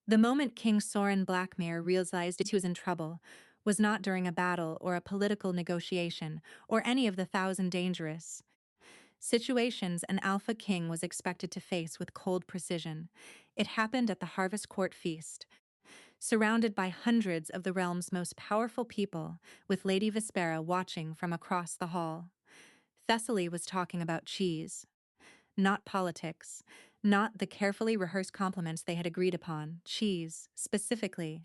The moment King Soren Blackmere realized he was in trouble was not during a battle or a political negotiation or any of the thousand dangerous situations an Alpha King was expected to face with cold precision. It happened at the Harvest Court Feast, surrounded by hundreds of the realm's most powerful people, with Lady Vespera watching from across the hall. Thessaly was talking about cheese, not politics, not the carefully rehearsed compliments they had agreed upon, cheese, specifically.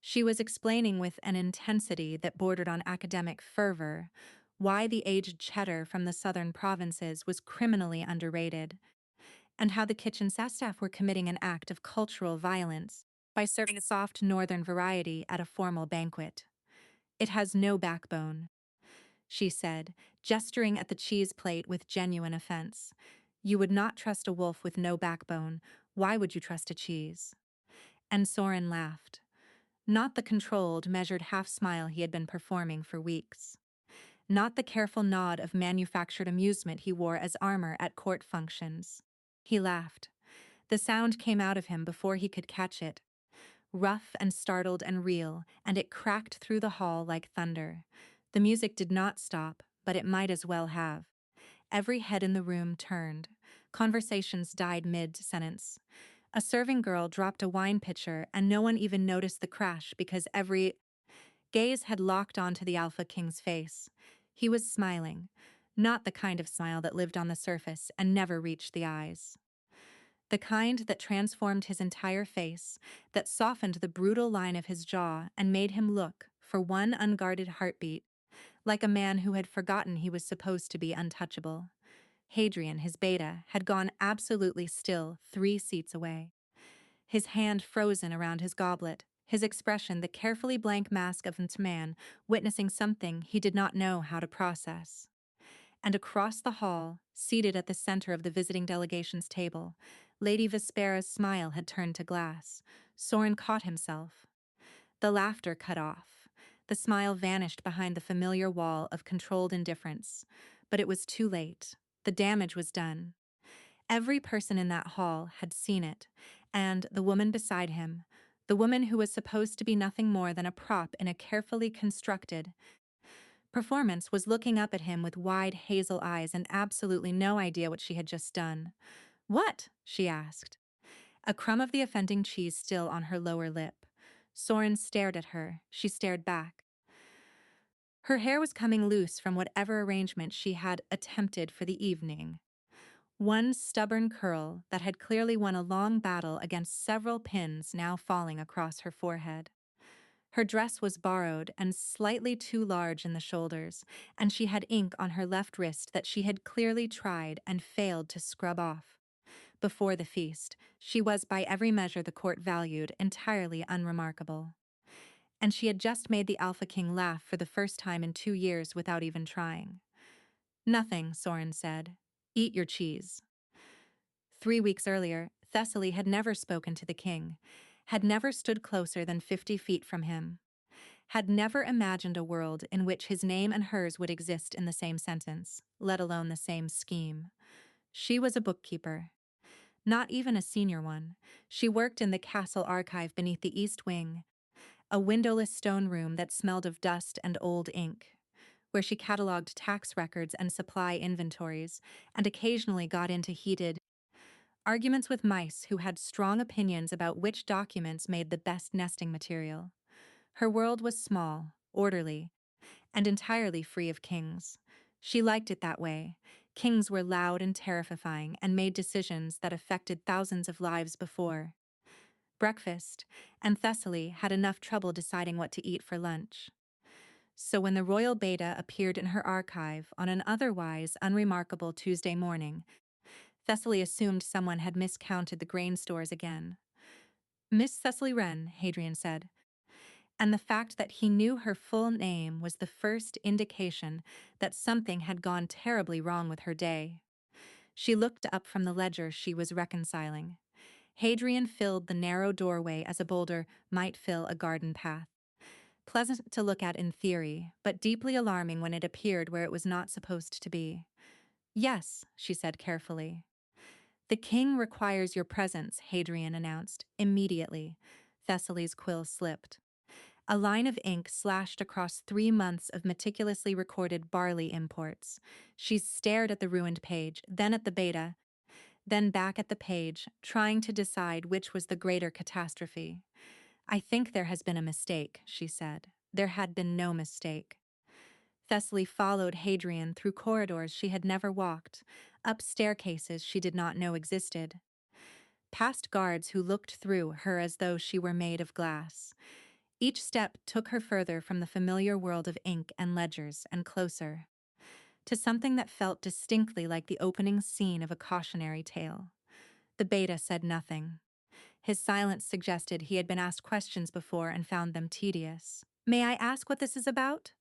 She was explaining with an intensity that bordered on academic fervor why the aged cheddar from the southern provinces was criminally underrated, and how the kitchen staff were committing an act of cultural violence by serving a soft northern variety at a formal banquet. "It has no backbone," she said, gesturing at the cheese plate with genuine offense. "You would not trust a wolf with no backbone. Why would you trust a cheese?" And Soren laughed. Not the controlled, measured half-smile he had been performing for weeks. Not the careful nod of manufactured amusement he wore as armor at court functions. He laughed. The sound came out of him before he could catch it. Rough and startled and real, and it cracked through the hall like thunder. The music did not stop, but it might as well have. Every head in the room turned. Conversations died mid-sentence. A serving girl dropped a wine pitcher, and no one even noticed the crash because every gaze had locked onto the Alpha King's face. He was smiling, not the kind of smile that lived on the surface and never reached the eyes. The kind that transformed his entire face, that softened the brutal line of his jaw and made him look, for one unguarded heartbeat, like a man who had forgotten he was supposed to be untouchable. Hadrian, his beta, had gone absolutely still 3 seats away. His hand frozen around his goblet, his expression the carefully blank mask of a man witnessing something he did not know how to process. And across the hall, seated at the center of the visiting delegation's table, Lady Vespera's smile had turned to glass. Soren caught himself. The laughter cut off. The smile vanished behind the familiar wall of controlled indifference. But it was too late. The damage was done. Every person in that hall had seen it, and the woman beside him, the woman who was supposed to be nothing more than a prop in a carefully constructed performance, was looking up at him with wide hazel eyes and absolutely no idea what she had just done. "What?" she asked, a crumb of the offending cheese still on her lower lip. Soren stared at her. She stared back. Her hair was coming loose from whatever arrangement she had attempted for the evening. One stubborn curl that had clearly won a long battle against several pins now falling across her forehead. Her dress was borrowed and slightly too large in the shoulders, and she had ink on her left wrist that she had clearly tried and failed to scrub off. Before the feast, she was by every measure the court valued entirely unremarkable. And she had just made the Alpha King laugh for the first time in 2 years without even trying. "Nothing," Soren said. "Eat your cheese." 3 weeks earlier, Thessaly had never spoken to the king, had never stood closer than 50 feet from him, had never imagined a world in which his name and hers would exist in the same sentence, let alone the same scheme. She was a bookkeeper. Not even a senior one. She worked in the castle archive beneath the east wing, a windowless stone room that smelled of dust and old ink, where she cataloged tax records and supply inventories, and occasionally got into heated arguments with mice who had strong opinions about which documents made the best nesting material. Her world was small, orderly, and entirely free of kings. She liked it that way. Kings were loud and terrifying and made decisions that affected thousands of lives before breakfast, and Thessaly had enough trouble deciding what to eat for lunch. So when the royal beta appeared in her archive on an otherwise unremarkable Tuesday morning, Thessaly assumed someone had miscounted the grain stores again. "Miss Cecily Wren," Hadrian said, and the fact that he knew her full name was the first indication that something had gone terribly wrong with her day. She looked up from the ledger she was reconciling. Hadrian filled the narrow doorway as a boulder might fill a garden path. Pleasant to look at in theory, but deeply alarming when it appeared where it was not supposed to be. "Yes," she said carefully. The king requires your presence, Hadrian announced. Immediately. Thessaly's quill slipped. A line of ink slashed across 3 months of meticulously recorded barley imports. She stared at the ruined page, then at the beta, then back at the page, trying to decide which was the greater catastrophe. I think there has been a mistake, she said. There had been no mistake. Thessaly followed Hadrian through corridors she had never walked, up staircases she did not know existed, past guards who looked through her as though she were made of glass. Each step took her further from the familiar world of ink and ledgers and closer to something that felt distinctly like the opening scene of a cautionary tale. The beta said nothing. His silence suggested he had been asked questions before and found them tedious. May I ask what this is about?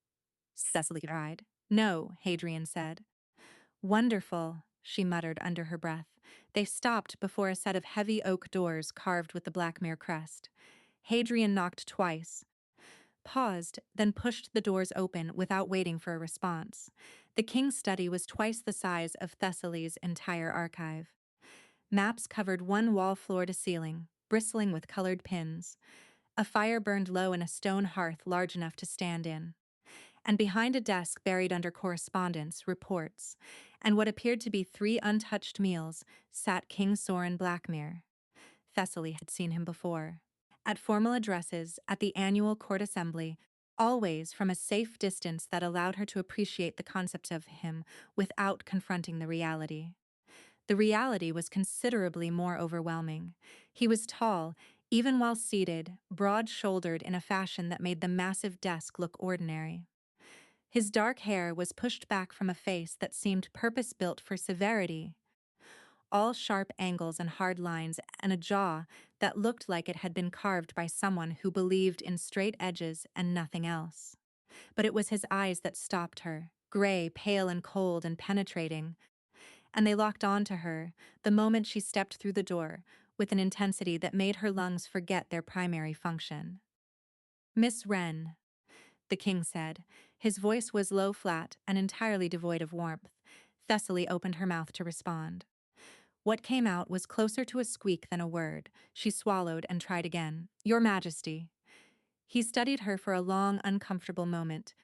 Cecily cried. No, Hadrian said. Wonderful, she muttered under her breath. They stopped before a set of heavy oak doors carved with the Blackmere crest. Hadrian knocked twice, paused, then pushed the doors open without waiting for a response. The king's study was twice the size of Thessaly's entire archive. Maps covered one wall floor to ceiling, bristling with colored pins. A fire burned low in a stone hearth large enough to stand in. And behind a desk buried under correspondence, reports, and what appeared to be 3 untouched meals, sat King Soren Blackmere. Thessaly had seen him before. At formal addresses, at the annual court assembly, always from a safe distance that allowed her to appreciate the concept of him without confronting the reality. The reality was considerably more overwhelming. He was tall, even while seated, broad-shouldered in a fashion that made the massive desk look ordinary. His dark hair was pushed back from a face that seemed purpose-built for severity, all sharp angles and hard lines, and a jaw that looked like it had been carved by someone who believed in straight edges and nothing else. But it was his eyes that stopped her, gray, pale and cold and penetrating, and they locked onto her the moment she stepped through the door with an intensity that made her lungs forget their primary function. Miss Wren, the king said. His voice was low, flat, and entirely devoid of warmth. Thessaly opened her mouth to respond. What came out was closer to a squeak than a word. She swallowed and tried again. Your Majesty. He studied her for a long, uncomfortable moment,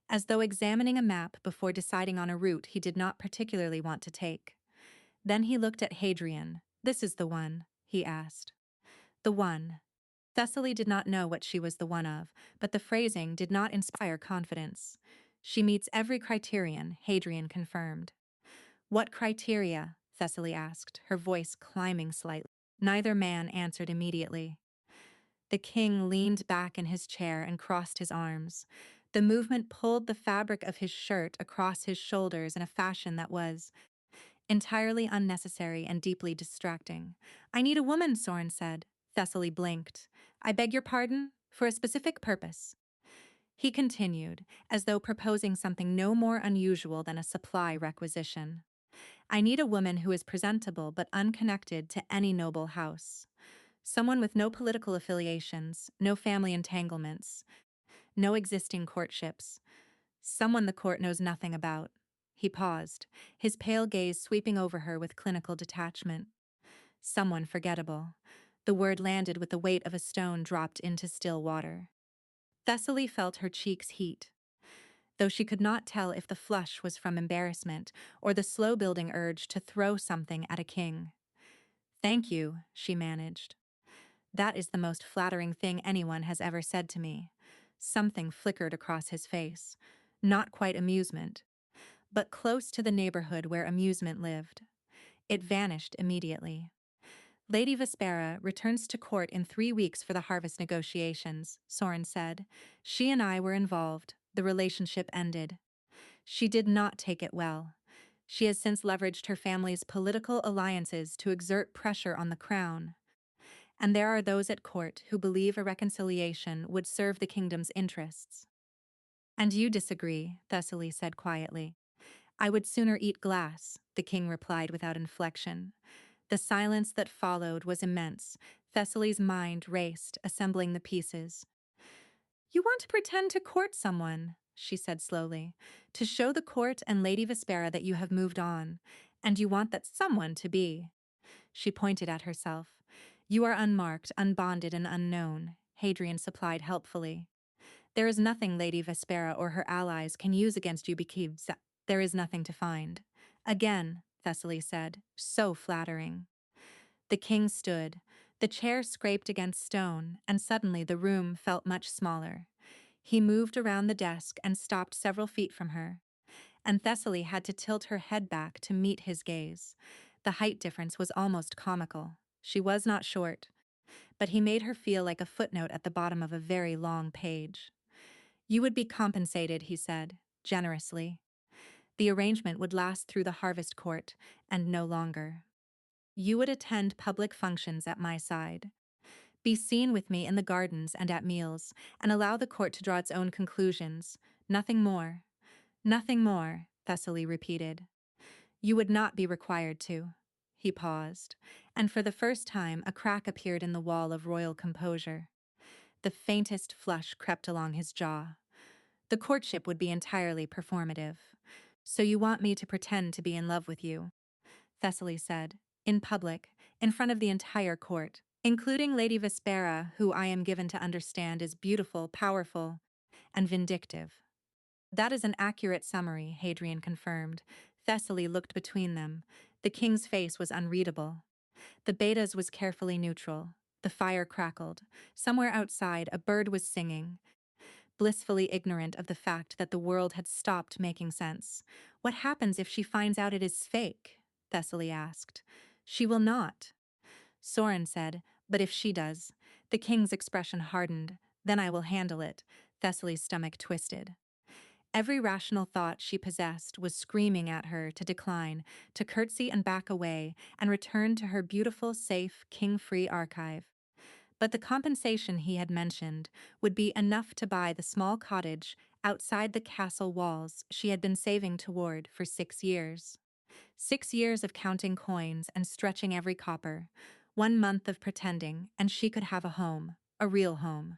as though examining a map before deciding on a route he did not particularly want to take. Then he looked at Hadrian. This is the one, he asked. The one. Thessaly did not know what she was the one of, but the phrasing did not inspire confidence. She meets every criterion, Hadrian confirmed. What criteria? Thessaly asked, her voice climbing slightly. Neither man answered immediately. The king leaned back in his chair and crossed his arms. The movement pulled the fabric of his shirt across his shoulders in a fashion that was entirely unnecessary and deeply distracting. I need a woman, Soren said. Thessaly blinked. I beg your pardon? For a specific purpose. He continued, as though proposing something no more unusual than a supply requisition. I need a woman who is presentable but unconnected to any noble house. Someone with no political affiliations, no family entanglements, no existing courtships. Someone the court knows nothing about. He paused, his pale gaze sweeping over her with clinical detachment. Someone forgettable. The word landed with the weight of a stone dropped into still water. Thessaly felt her cheeks heat, though she could not tell if the flush was from embarrassment or the slow-building urge to throw something at a king. Thank you, she managed. That is the most flattering thing anyone has ever said to me. Something flickered across his face. Not quite amusement, but close to the neighborhood where amusement lived. It vanished immediately. Lady Vespera returns to court in 3 weeks for the harvest negotiations, Soren said. She and I were involved. The relationship ended. She did not take it well. She has since leveraged her family's political alliances to exert pressure on the crown. And there are those at court who believe a reconciliation would serve the kingdom's interests. And you disagree, Thessaly said quietly. I would sooner eat glass, the king replied without inflection. The silence that followed was immense. Thessaly's mind raced, assembling the pieces. You want to pretend to court someone, she said slowly, to show the court and Lady Vespera that you have moved on, and you want that someone to be She pointed at herself. You are unmarked, unbonded, and unknown, Hadrian supplied helpfully. There is nothing Lady Vespera or her allies can use against you because there is nothing to find. Again, Thessaly said, so flattering. The king stood. The chair scraped against stone, and suddenly the room felt much smaller. He moved around the desk and stopped several feet from her, and Thessaly had to tilt her head back to meet his gaze. The height difference was almost comical. She was not short, but he made her feel like a footnote at the bottom of a very long page. You would be compensated, he said, generously. The arrangement would last through the harvest court, and no longer. You would attend public functions at my side. Be seen with me in the gardens and at meals, and allow the court to draw its own conclusions. Nothing more. Nothing more, Thessaly repeated. You would not be required to. He paused, and for the first time a crack appeared in the wall of royal composure. The faintest flush crept along his jaw. The courtship would be entirely performative. So you want me to pretend to be in love with you, Thessaly said, in public, in front of the entire court, including Lady Vespera, who I am given to understand is beautiful, powerful, and vindictive. That is an accurate summary, Hadrian confirmed. Thessaly looked between them. The king's face was unreadable. The betas was carefully neutral. The fire crackled. Somewhere outside, a bird was singing, blissfully ignorant of the fact that the world had stopped making sense. What happens if she finds out it is fake? Thessaly asked. She will not. Soren said, but if she does. The king's expression hardened. Then I will handle it. Thessaly's stomach twisted. Every rational thought she possessed was screaming at her to decline, to curtsy and back away, and return to her beautiful, safe, king-free archive. But the compensation he had mentioned would be enough to buy the small cottage outside the castle walls she had been saving toward for 6 years. 6 years of counting coins and stretching every copper. 1 month of pretending, and she could have a home, a real home.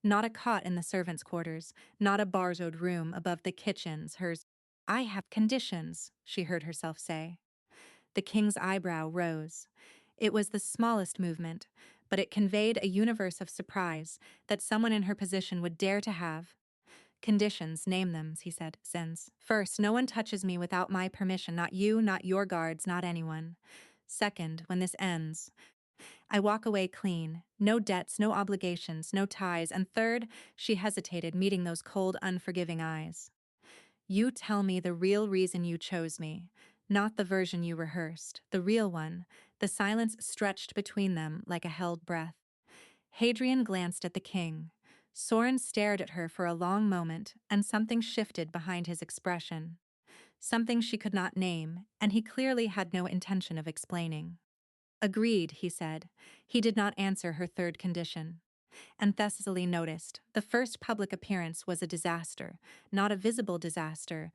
Not a cot in the servants' quarters, not a borrowed room above the kitchens, hers. I have conditions, she heard herself say. The king's eyebrow rose. It was the smallest movement, but it conveyed a universe of surprise that someone in her position would dare to have. Conditions, name them, he said, since. First, no one touches me without my permission, not you, not your guards, not anyone. Second, when this ends, I walk away clean, no debts, no obligations, no ties. And third, she hesitated, meeting those cold, unforgiving eyes. You tell me the real reason you chose me, not the version you rehearsed, the real one. The silence stretched between them like a held breath. Hadrian glanced at the king. Soren stared at her for a long moment, and something shifted behind his expression. Something she could not name, and he clearly had no intention of explaining. Agreed, he said. He did not answer her third condition. And Thessaly noticed. The first public appearance was a disaster, not a visible disaster,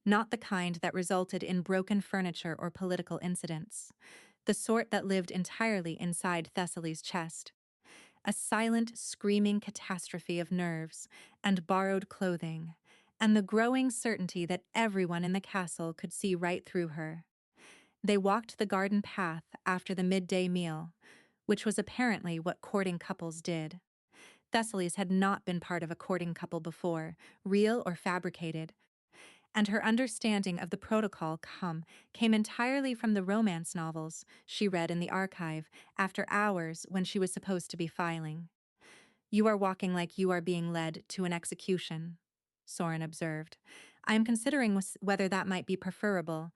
not the kind that resulted in broken furniture or political incidents, the sort that lived entirely inside Thessaly's chest. A silent, screaming catastrophe of nerves and borrowed clothing, and the growing certainty that everyone in the castle could see right through her. They walked the garden path after the midday meal, which was apparently what courting couples did. Thessaly's had not been part of a courting couple before, real or fabricated, and her understanding of the protocol came entirely from the romance novels she read in the archive after hours when she was supposed to be filing. You are walking like you are being led to an execution, Soren observed. I am considering whether that might be preferable.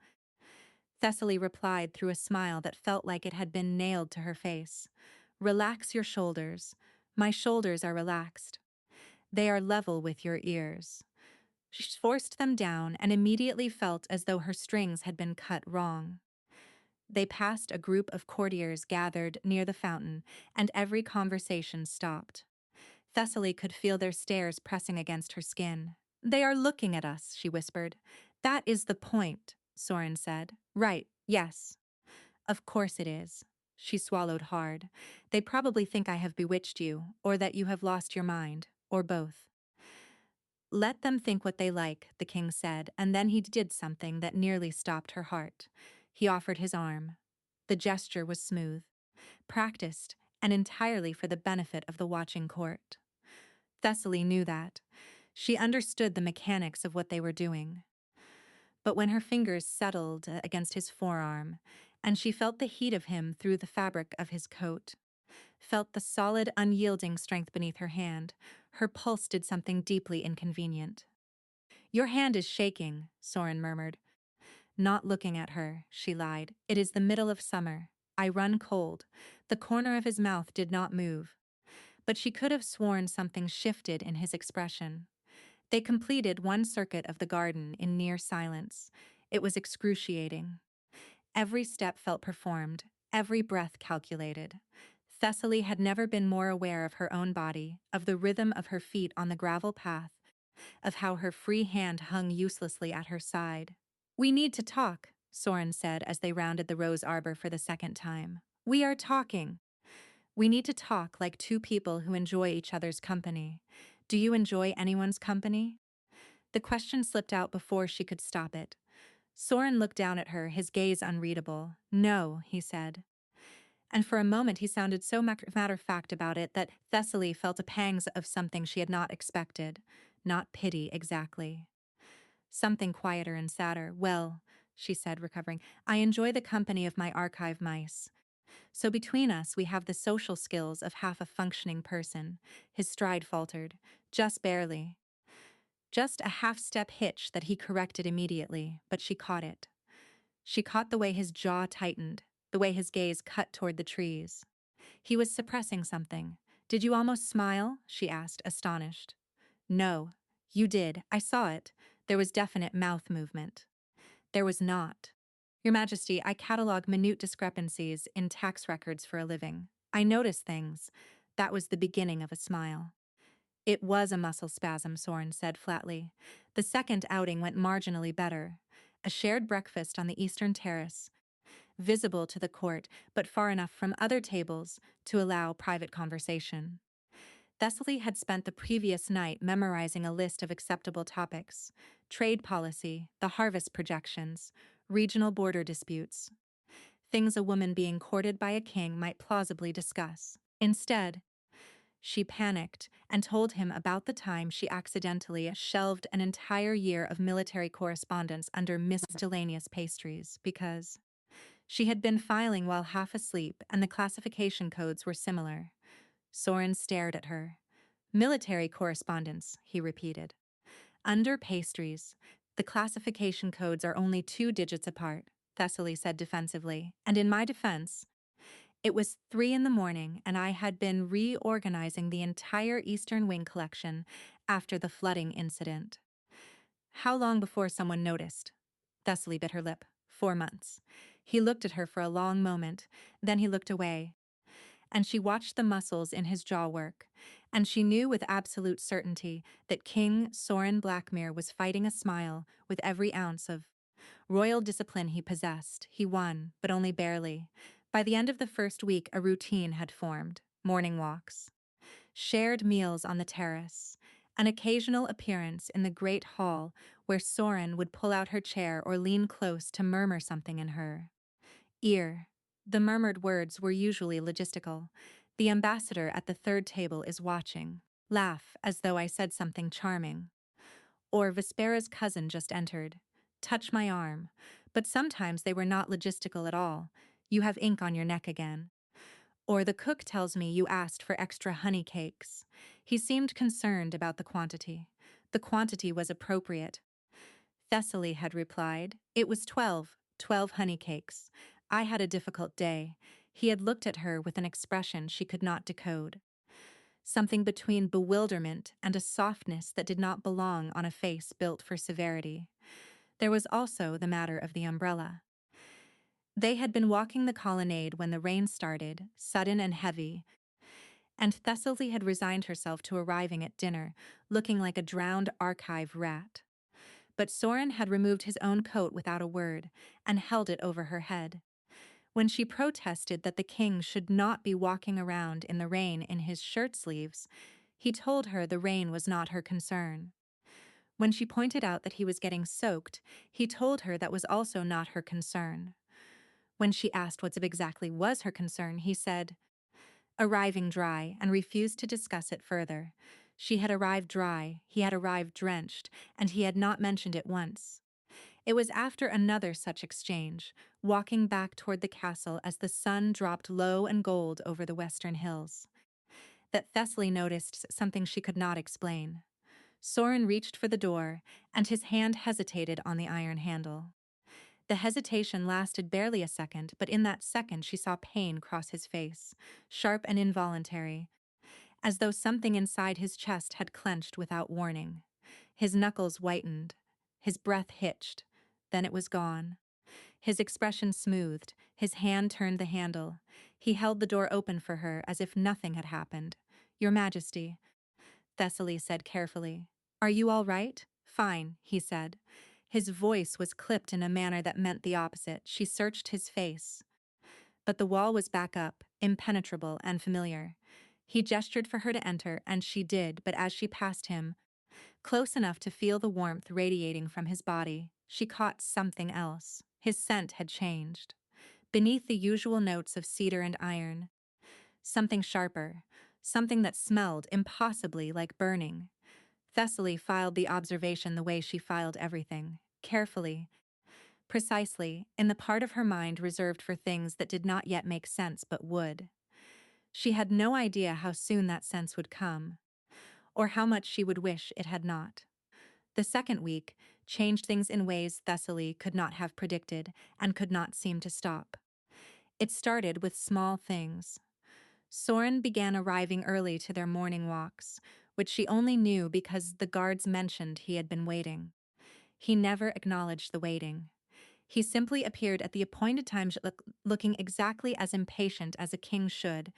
Thessaly replied through a smile that felt like it had been nailed to her face. Relax your shoulders. My shoulders are relaxed. They are level with your ears. She forced them down and immediately felt as though her strings had been cut wrong. They passed a group of courtiers gathered near the fountain, and every conversation stopped. Thessaly could feel their stares pressing against her skin. They are looking at us, she whispered. That is the point, Soren said. Right, yes. Of course it is. She swallowed hard. They probably think I have bewitched you, or that you have lost your mind, or both. Let them think what they like, the king said, and then he did something that nearly stopped her heart. He offered his arm. The gesture was smooth, practiced, and entirely for the benefit of the watching court. Thessaly knew that. She understood the mechanics of what they were doing. But when her fingers settled against his forearm, and she felt the heat of him through the fabric of his coat, felt the solid, unyielding strength beneath her hand, her pulse did something deeply inconvenient. "Your hand is shaking," Soren murmured. Not looking at her, she lied. "It is the middle of summer. I run cold." The corner of his mouth did not move, but she could have sworn something shifted in his expression. They completed one circuit of the garden in near silence. It was excruciating. Every step felt performed, every breath calculated. Thessaly had never been more aware of her own body, of the rhythm of her feet on the gravel path, of how her free hand hung uselessly at her side. "We need to talk," Soren said as they rounded the rose arbor for the second time. "We are talking. We need to talk like two people who enjoy each other's company. Do you enjoy anyone's company?" The question slipped out before she could stop it. Soren looked down at her, his gaze unreadable. "No," he said. And for a moment he sounded so matter-of-fact about it that Thessaly felt a pangs of something she had not expected. Not pity, exactly. Something quieter and sadder. "Well," she said, recovering, "I enjoy the company of my archive mice. So between us we have the social skills of half a functioning person." His stride faltered. Just barely. Just a half-step hitch that he corrected immediately, but she caught it. She caught the way his jaw tightened, the way his gaze cut toward the trees. He was suppressing something. "Did you almost smile?" she asked, astonished. "No. You did. I saw it. There was definite mouth movement." "There was not." "Your Majesty, I catalog minute discrepancies in tax records for a living. I notice things." That was the beginning of a smile. "It was a muscle spasm," Soren said flatly. The second outing went marginally better. A shared breakfast on the eastern terrace, visible to the court, but far enough from other tables to allow private conversation. Thessaly had spent the previous night memorizing a list of acceptable topics: trade policy, the harvest projections, regional border disputes. Things a woman being courted by a king might plausibly discuss. Instead, she panicked and told him about the time she accidentally shelved an entire year of military correspondence under miscellaneous pastries because she had been filing while half asleep and the classification codes were similar. Soren stared at her. "Military correspondence," he repeated. "Under pastries. The classification codes are only 2 digits apart," Thessaly said defensively. "And in my defense, it was 3 in the morning and I had been reorganizing the entire Eastern Wing collection after the flooding incident." "How long before someone noticed?" Thessaly bit her lip. 4 months. He looked at her for a long moment, then he looked away. And she watched the muscles in his jaw work, and she knew with absolute certainty that King Soren Blackmere was fighting a smile with every ounce of royal discipline he possessed. He won, but only barely. By the end of the first week, a routine had formed: morning walks, shared meals on the terrace, an occasional appearance in the great hall where Soren would pull out her chair or lean close to murmur something in her ear. The murmured words were usually logistical. "The ambassador at the third table is watching. Laugh as though I said something charming." Or "Vespera's cousin just entered. Touch my arm." But sometimes they were not logistical at all. "You have ink on your neck again." Or "The cook tells me you asked for extra honey cakes." He seemed concerned about the quantity. The quantity was appropriate. Thessaly had replied. It was 12 honey cakes. I had a difficult day. He had looked at her with an expression she could not decode. Something between bewilderment and a softness that did not belong on a face built for severity. There was also the matter of the umbrella. They had been walking the colonnade when the rain started, sudden and heavy, and Thessaly had resigned herself to arriving at dinner, looking like a drowned archive rat. But Soren had removed his own coat without a word and held it over her head. When she protested that the king should not be walking around in the rain in his shirt sleeves, he told her the rain was not her concern. When she pointed out that he was getting soaked, he told her that was also not her concern. When she asked what exactly was her concern, he said, arriving dry, and refused to discuss it further. She had arrived dry, he had arrived drenched, and he had not mentioned it once. It was after another such exchange, walking back toward the castle as the sun dropped low and gold over the western hills, that Thessaly noticed something she could not explain. Soren reached for the door, and his hand hesitated on the iron handle. The hesitation lasted barely a second, but in that second she saw pain cross his face, sharp and involuntary, as though something inside his chest had clenched without warning. His knuckles whitened, his breath hitched, then it was gone. His expression smoothed, his hand turned the handle. He held the door open for her as if nothing had happened. Your Majesty, Thessaly said carefully. Are you all right? Fine, he said. His voice was clipped in a manner that meant the opposite. She searched his face. But the wall was back up, impenetrable and familiar. He gestured for her to enter, and she did, but as she passed him, close enough to feel the warmth radiating from his body, she caught something else. His scent had changed. Beneath the usual notes of cedar and iron, something sharper, something that smelled impossibly like burning. Thessaly filed the observation the way she filed everything, carefully, precisely, in the part of her mind reserved for things that did not yet make sense but would. She had no idea how soon that sense would come, or how much she would wish it had not. The second week changed things in ways Thessaly could not have predicted and could not seem to stop. It started with small things. Soren began arriving early to their morning walks, which she only knew because the guards mentioned he had been waiting. He never acknowledged the waiting. He simply appeared at the appointed time, looking exactly as impatient as a king should,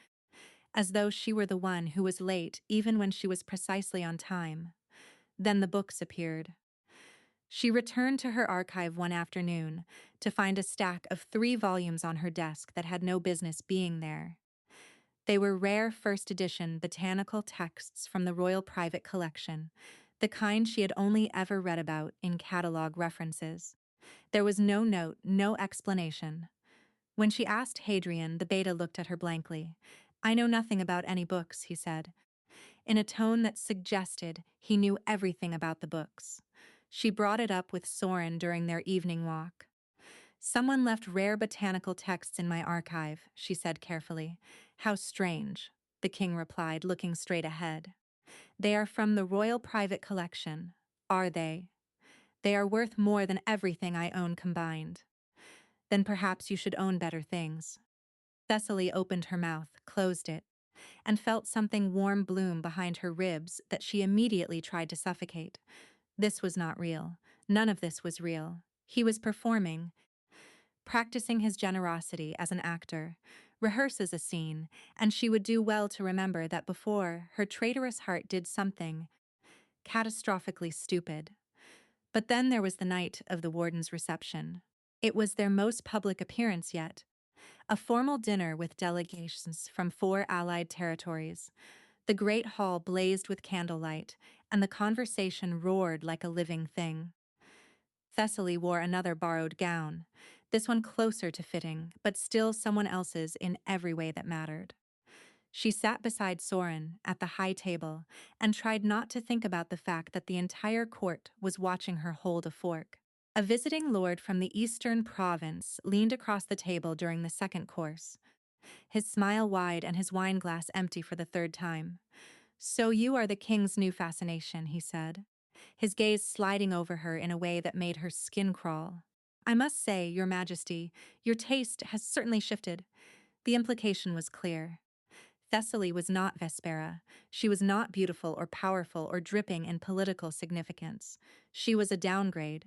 as though she were the one who was late even when she was precisely on time. Then the books appeared. She returned to her archive one afternoon to find a stack of 3 volumes on her desk that had no business being there. They were rare first edition botanical texts from the Royal Private Collection, the kind she had only ever read about in catalog references. There was no note, no explanation. When she asked Hadrian, the beta looked at her blankly. I know nothing about any books, he said, in a tone that suggested he knew everything about the books. She brought it up with Soren during their evening walk. Someone left rare botanical texts in my archive, she said carefully. How strange, the king replied, looking straight ahead. They are from the Royal Private Collection. Are they? They are worth more than everything I own combined. Then perhaps you should own better things. Thessaly opened her mouth, closed it, and felt something warm bloom behind her ribs that she immediately tried to suffocate. This was not real. None of this was real. He was performing, practicing his generosity as an actor, rehearses a scene, and she would do well to remember that before, her traitorous heart did something catastrophically stupid. But then there was the night of the warden's reception. It was their most public appearance yet, a formal dinner with delegations from 4 allied territories. The great hall blazed with candlelight, and the conversation roared like a living thing. Thessaly wore another borrowed gown, this one closer to fitting, but still someone else's in every way that mattered. She sat beside Soren at the high table and tried not to think about the fact that the entire court was watching her hold a fork. A visiting lord from the eastern province leaned across the table during the second course, his smile wide and his wineglass empty for the 3rd time. So you are the king's new fascination, he said, his gaze sliding over her in a way that made her skin crawl. I must say, Your Majesty, your taste has certainly shifted. The implication was clear. Thessaly was not Vespera. She was not beautiful or powerful or dripping in political significance. She was a downgrade,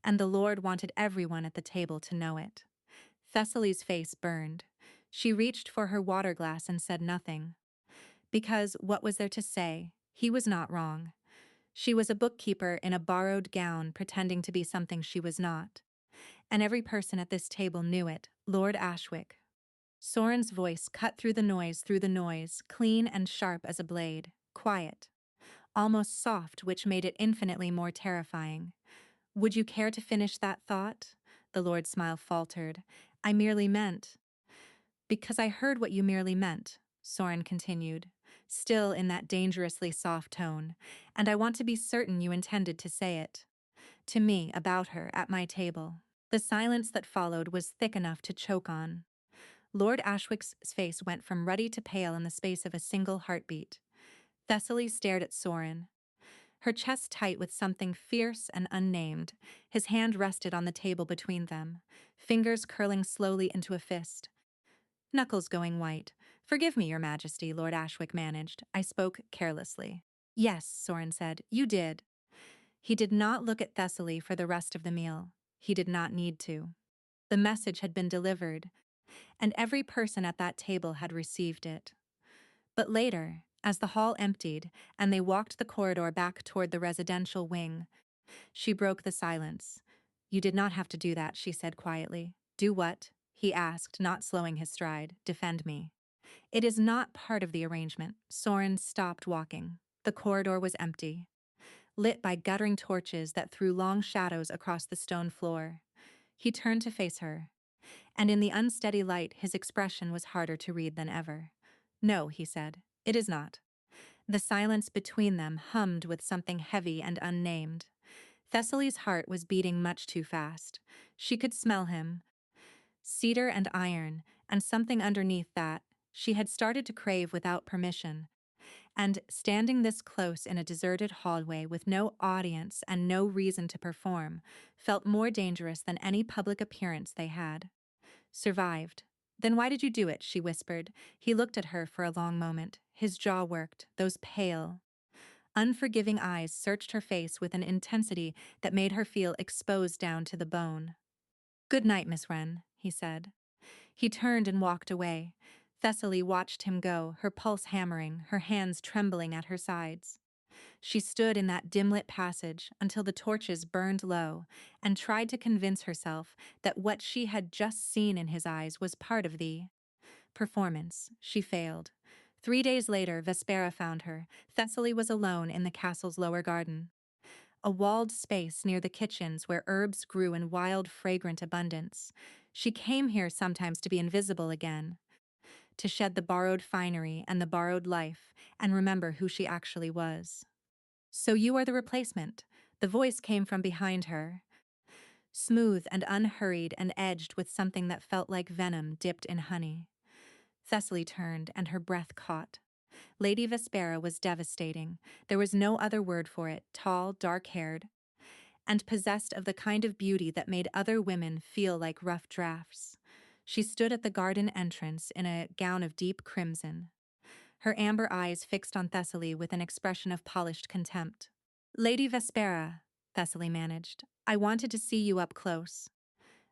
and the Lord wanted everyone at the table to know it. Thessaly's face burned. She reached for her water glass and said nothing. Because what was there to say? He was not wrong. She was a bookkeeper in a borrowed gown pretending to be something she was not. And every person at this table knew it, Lord Ashwick. Soren's voice cut through the noise, clean and sharp as a blade, quiet, almost soft, which made it infinitely more terrifying. Would you care to finish that thought? The Lord's smile faltered, I merely meant. Because I heard what you merely meant, Soren continued, still in that dangerously soft tone, and I want to be certain you intended to say it. To me, about her, at my table. The silence that followed was thick enough to choke on. Lord Ashwick's face went from ruddy to pale in the space of a single heartbeat. Thessaly stared at Soren, her chest tight with something fierce and unnamed. His hand rested on the table between them, fingers curling slowly into a fist. Knuckles going white. "Forgive me, Your Majesty," Lord Ashwick managed. "I spoke carelessly." "Yes," Soren said, "you did." He did not look at Thessaly for the rest of the meal. He did not need to. The message had been delivered, and every person at that table had received it. But later, as the hall emptied and they walked the corridor back toward the residential wing, she broke the silence. "You did not have to do that," she said quietly. "Do what?" he asked, not slowing his stride. "Defend me." "It is not part of the arrangement." Soren stopped walking. The corridor was empty, lit by guttering torches that threw long shadows across the stone floor. He turned to face her, and in the unsteady light his expression was harder to read than ever. "No," he said, "it is not." The silence between them hummed with something heavy and unnamed. Thessaly's heart was beating much too fast. She could smell him, cedar and iron, and something underneath that she had started to crave without permission. And standing this close in a deserted hallway with no audience and no reason to perform felt more dangerous than any public appearance they had. "Survived. Then why did you do it?" she whispered. He looked at her for a long moment. His jaw worked. Those pale, unforgiving eyes searched her face with an intensity that made her feel exposed down to the bone. "Good night, Miss Wren," he said. He turned and walked away. Thessaly watched him go, her pulse hammering, her hands trembling at her sides. She stood in that dim-lit passage until the torches burned low and tried to convince herself that what she had just seen in his eyes was part of the performance. She failed. 3 days later, Vespera found her. Thessaly was alone in the castle's lower garden, a walled space near the kitchens where herbs grew in wild, fragrant abundance. She came here sometimes to be invisible again, to shed the borrowed finery and the borrowed life and remember who she actually was. "So you are the replacement." The voice came from behind her, smooth and unhurried and edged with something that felt like venom dipped in honey. Thessaly turned, and her breath caught. Lady Vespera was devastating. There was no other word for it. Tall, dark-haired, and possessed of the kind of beauty that made other women feel like rough drafts. She stood at the garden entrance in a gown of deep crimson, her amber eyes fixed on Thessaly with an expression of polished contempt. "Lady Vespera," Thessaly managed, "I wanted to see you up close,"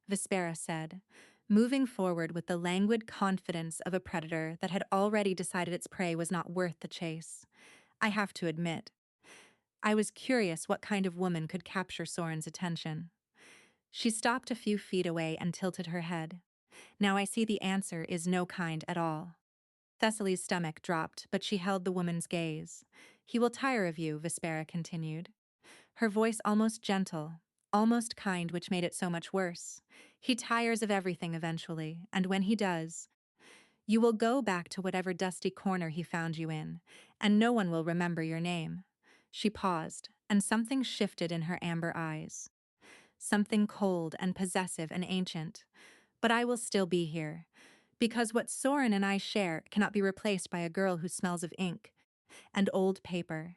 Vespera said, moving forward with the languid confidence of a predator that had already decided its prey was not worth the chase. "I have to admit, I was curious what kind of woman could capture Soren's attention." She stopped a few feet away and tilted her head. "Now I see the answer is no kind at all." Thessaly's stomach dropped, but she held the woman's gaze. "He will tire of you," Vespera continued, her voice almost gentle, almost kind, which made it so much worse. "He tires of everything eventually, and when he does, you will go back to whatever dusty corner he found you in, and no one will remember your name." She paused, and something shifted in her amber eyes. Something cold and possessive and ancient. "But I will still be here, because what Soren and I share cannot be replaced by a girl who smells of ink and old paper."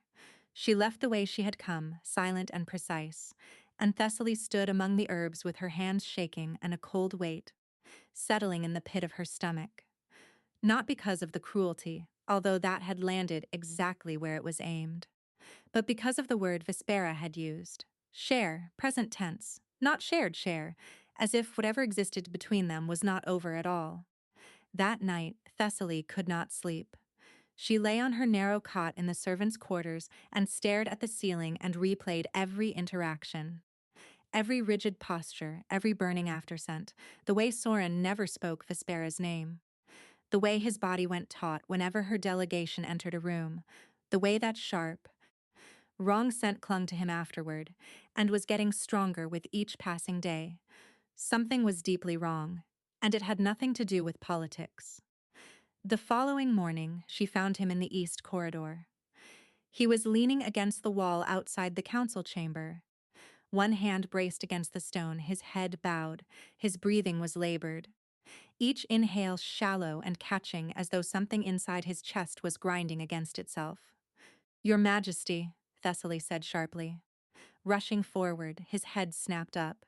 She left the way she had come, silent and precise, and Thessaly stood among the herbs with her hands shaking and a cold weight settling in the pit of her stomach. Not because of the cruelty, although that had landed exactly where it was aimed, but because of the word Vespera had used. Share, present tense, not shared share, as if whatever existed between them was not over at all. That night, Thessaly could not sleep. She lay on her narrow cot in the servants' quarters and stared at the ceiling and replayed every interaction. Every rigid posture, every burning afterscent, the way Soren never spoke Vespera's name. The way his body went taut whenever her delegation entered a room. The way that sharp, wrong scent clung to him afterward, and was getting stronger with each passing day. Something was deeply wrong. and it had nothing to do with politics. The following morning, she found him in the east corridor. He was leaning against the wall outside the council chamber. One hand braced against the stone, his head bowed, his breathing was labored. Each inhale shallow and catching, as though something inside his chest was grinding against itself. "Your Majesty," Thessaly said sharply. Rushing forward, his head snapped up.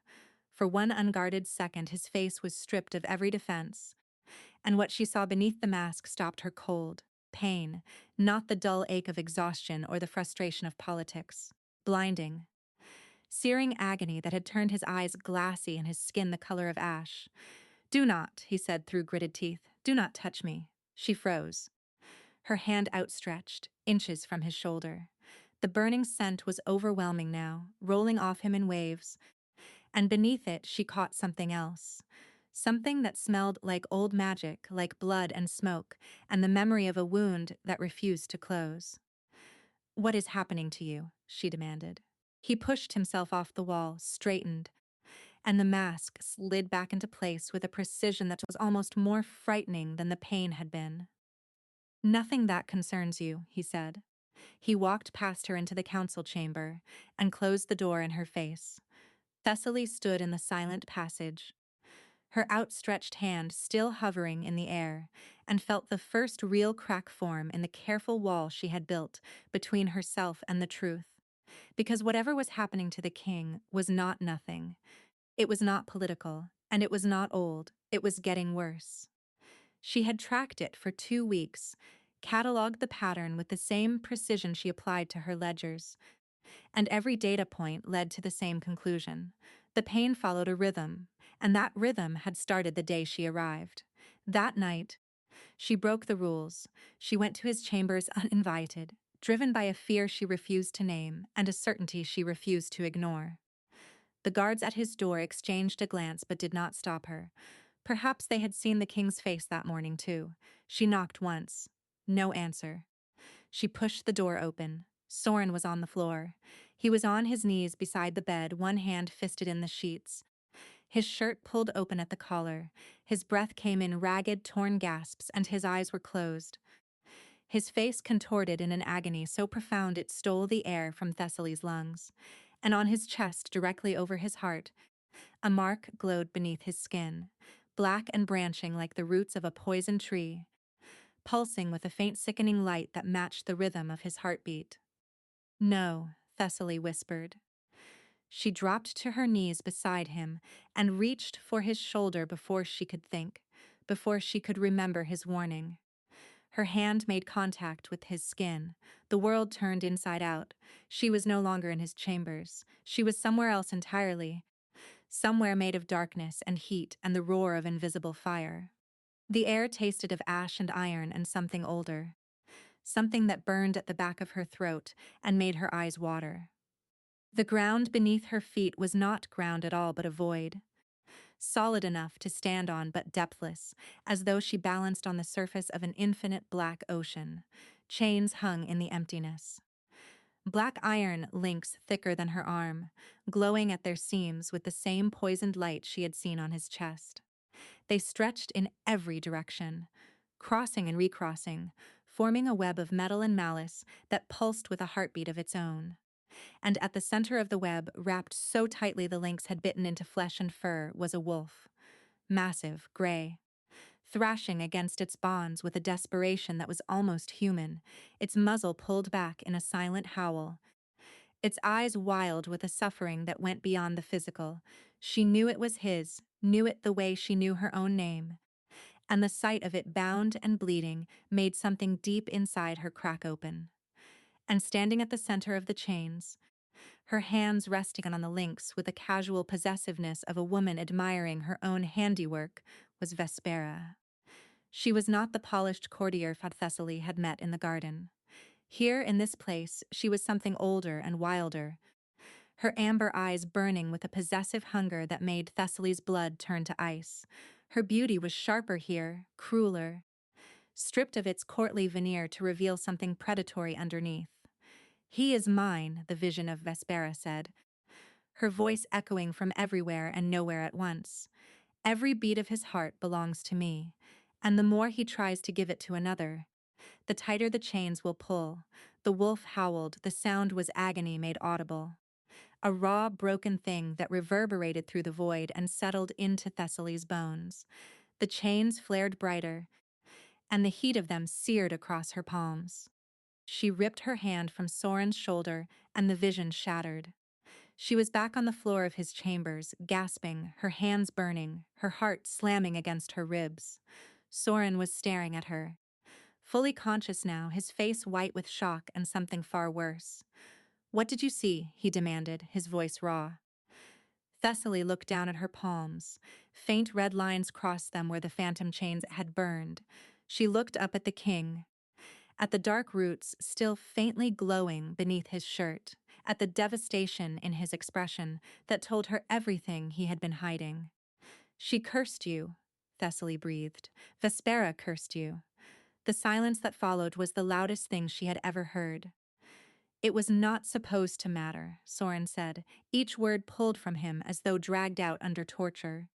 For one unguarded second, his face was stripped of every defense, and what she saw beneath the mask stopped her cold. Pain, not the dull ache of exhaustion or the frustration of politics. Blinding. Searing agony that had turned his eyes glassy and his skin the color of ash. "Do not," he said through gritted teeth. "Do not touch me." She froze. Her hand outstretched, inches from his shoulder. The burning scent was overwhelming now, rolling off him in waves, and beneath it she caught something else. Something that smelled like old magic, like blood and smoke, and the memory of a wound that refused to close. "What is happening to you?" she demanded. He pushed himself off the wall, straightened, and the mask slid back into place with a precision that was almost more frightening than the pain had been. "Nothing that concerns you," he said. He walked past her into the council chamber and closed the door in her face. Thessaly stood in the silent passage, her outstretched hand still hovering in the air, and felt the first real crack form in the careful wall she had built between herself and the truth. Because whatever was happening to the king was not nothing. It was not political, and it was not old. It was getting worse. She had tracked it for 2 weeks, catalogued the pattern with the same precision she applied to her ledgers, and every data point led to the same conclusion. The pain followed a rhythm, and that rhythm had started the day she arrived. That night, she broke the rules. She went to his chambers uninvited, driven by a fear she refused to name and a certainty she refused to ignore. The guards at his door exchanged a glance but did not stop her. Perhaps they had seen the king's face that morning, too. She knocked once. No answer. She pushed the door open. Soren was on the floor. He was on his knees beside the bed, one hand fisted in the sheets. His shirt pulled open at the collar. His breath came in ragged, torn gasps, and his eyes were closed. His face contorted in an agony so profound it stole the air from Thessaly's lungs. And on his chest, directly over his heart, a mark glowed beneath his skin, black and branching like the roots of a poison tree, pulsing with a faint sickening light that matched the rhythm of his heartbeat. "No," Thessaly whispered. She dropped to her knees beside him and reached for his shoulder before she could think, before she could remember his warning. Her hand made contact with his skin. The world turned inside out. She was no longer in his chambers. She was somewhere else entirely, somewhere made of darkness and heat and the roar of invisible fire. The air tasted of ash and iron and something older, something that burned at the back of her throat and made her eyes water. The ground beneath her feet was not ground at all but a void, solid enough to stand on but depthless, as though she balanced on the surface of an infinite black ocean. Chains hung in the emptiness. Black iron links thicker than her arm, glowing at their seams with the same poisoned light she had seen on his chest. They stretched in every direction, crossing and recrossing, forming a web of metal and malice that pulsed with a heartbeat of its own. And at the center of the web, wrapped so tightly the links had bitten into flesh and fur, was a wolf. Massive, gray, thrashing against its bonds with a desperation that was almost human, its muzzle pulled back in a silent howl, its eyes wild with a suffering that went beyond the physical. She knew it was his, knew it the way she knew her own name, and the sight of it bound and bleeding made something deep inside her crack open. And standing at the center of the chains, her hands resting on the links with the casual possessiveness of a woman admiring her own handiwork, was Vespera. She was not the polished courtier Thessaly had met in the garden. Here, in this place, she was something older and wilder, her amber eyes burning with a possessive hunger that made Thessaly's blood turn to ice. Her beauty was sharper here, crueler, stripped of its courtly veneer to reveal something predatory underneath. "He is mine," the vision of Vespera said, her voice echoing from everywhere and nowhere at once. Every beat of his heart belongs to me, and the more he tries to give it to another, the tighter the chains will pull. The wolf howled, the sound was agony made audible. A raw, broken thing that reverberated through the void and settled into Thessaly's bones. The chains flared brighter, and the heat of them seared across her palms. She ripped her hand from Soren's shoulder, and the vision shattered. She was back on the floor of his chambers, gasping, her hands burning, her heart slamming against her ribs. Soren was staring at her. Fully conscious now, his face white with shock and something far worse. "What did you see?" he demanded, his voice raw. Thessaly looked down at her palms. Faint red lines crossed them where the phantom chains had burned. She looked up at the king, at the dark roots still faintly glowing beneath his shirt, at the devastation in his expression that told her everything he had been hiding. "She cursed you," Thessaly breathed. "Vespera cursed you." The silence that followed was the loudest thing she had ever heard. "It was not supposed to matter," Soren said, each word pulled from him as though dragged out under torture.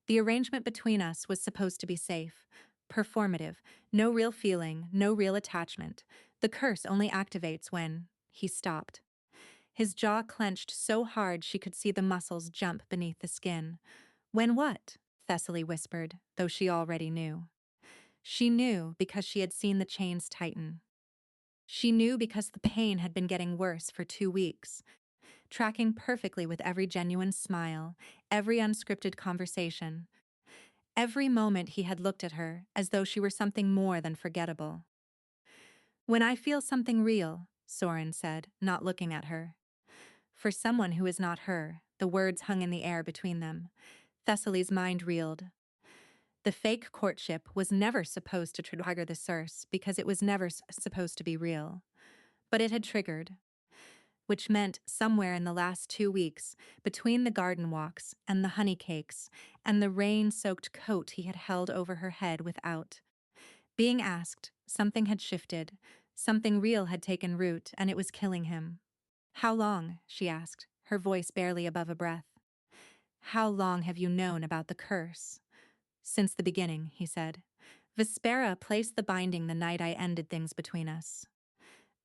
"The arrangement between us was supposed to be safe, performative, no real feeling, no real attachment. The curse only activates when—" He stopped. His jaw clenched so hard she could see the muscles jump beneath the skin. "When what?" Thessaly whispered, though she already knew. She knew because she had seen the chains tighten. She knew because the pain had been getting worse for 2 weeks, tracking perfectly with every genuine smile, every unscripted conversation, every moment he had looked at her as though she were something more than forgettable. "When I feel something real," Soren said, not looking at her. For someone who is not her, the words hung in the air between them. Thessaly's mind reeled. The fake courtship was never supposed to trigger the source because it was never supposed to be real. But it had triggered, which meant somewhere in the last 2 weeks, between the garden walks and the honey cakes and the rain-soaked coat he had held over her head without being asked, something had shifted, something real had taken root, and it was killing him. "How long?" she asked, her voice barely above a breath. "How long have you known about the curse?" "Since the beginning," he said. "Vespera placed the binding the night I ended things between us.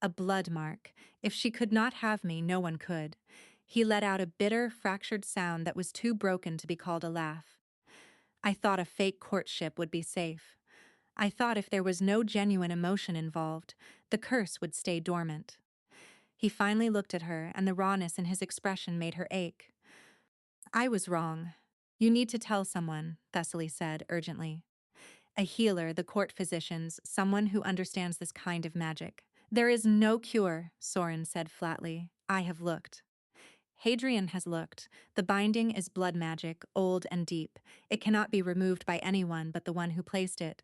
A blood mark. If she could not have me, no one could." He let out a bitter, fractured sound that was too broken to be called a laugh. "I thought a fake courtship would be safe. I thought if there was no genuine emotion involved, the curse would stay dormant." He finally looked at her, and the rawness in his expression made her ache. "I was wrong. You need to tell someone," Thessaly said urgently. "A healer, the court physicians, someone who understands this kind of magic." "There is no cure," Soren said flatly. "I have looked." "Hadrian has looked. The binding is blood magic, old and deep. It cannot be removed by anyone but the one who placed it.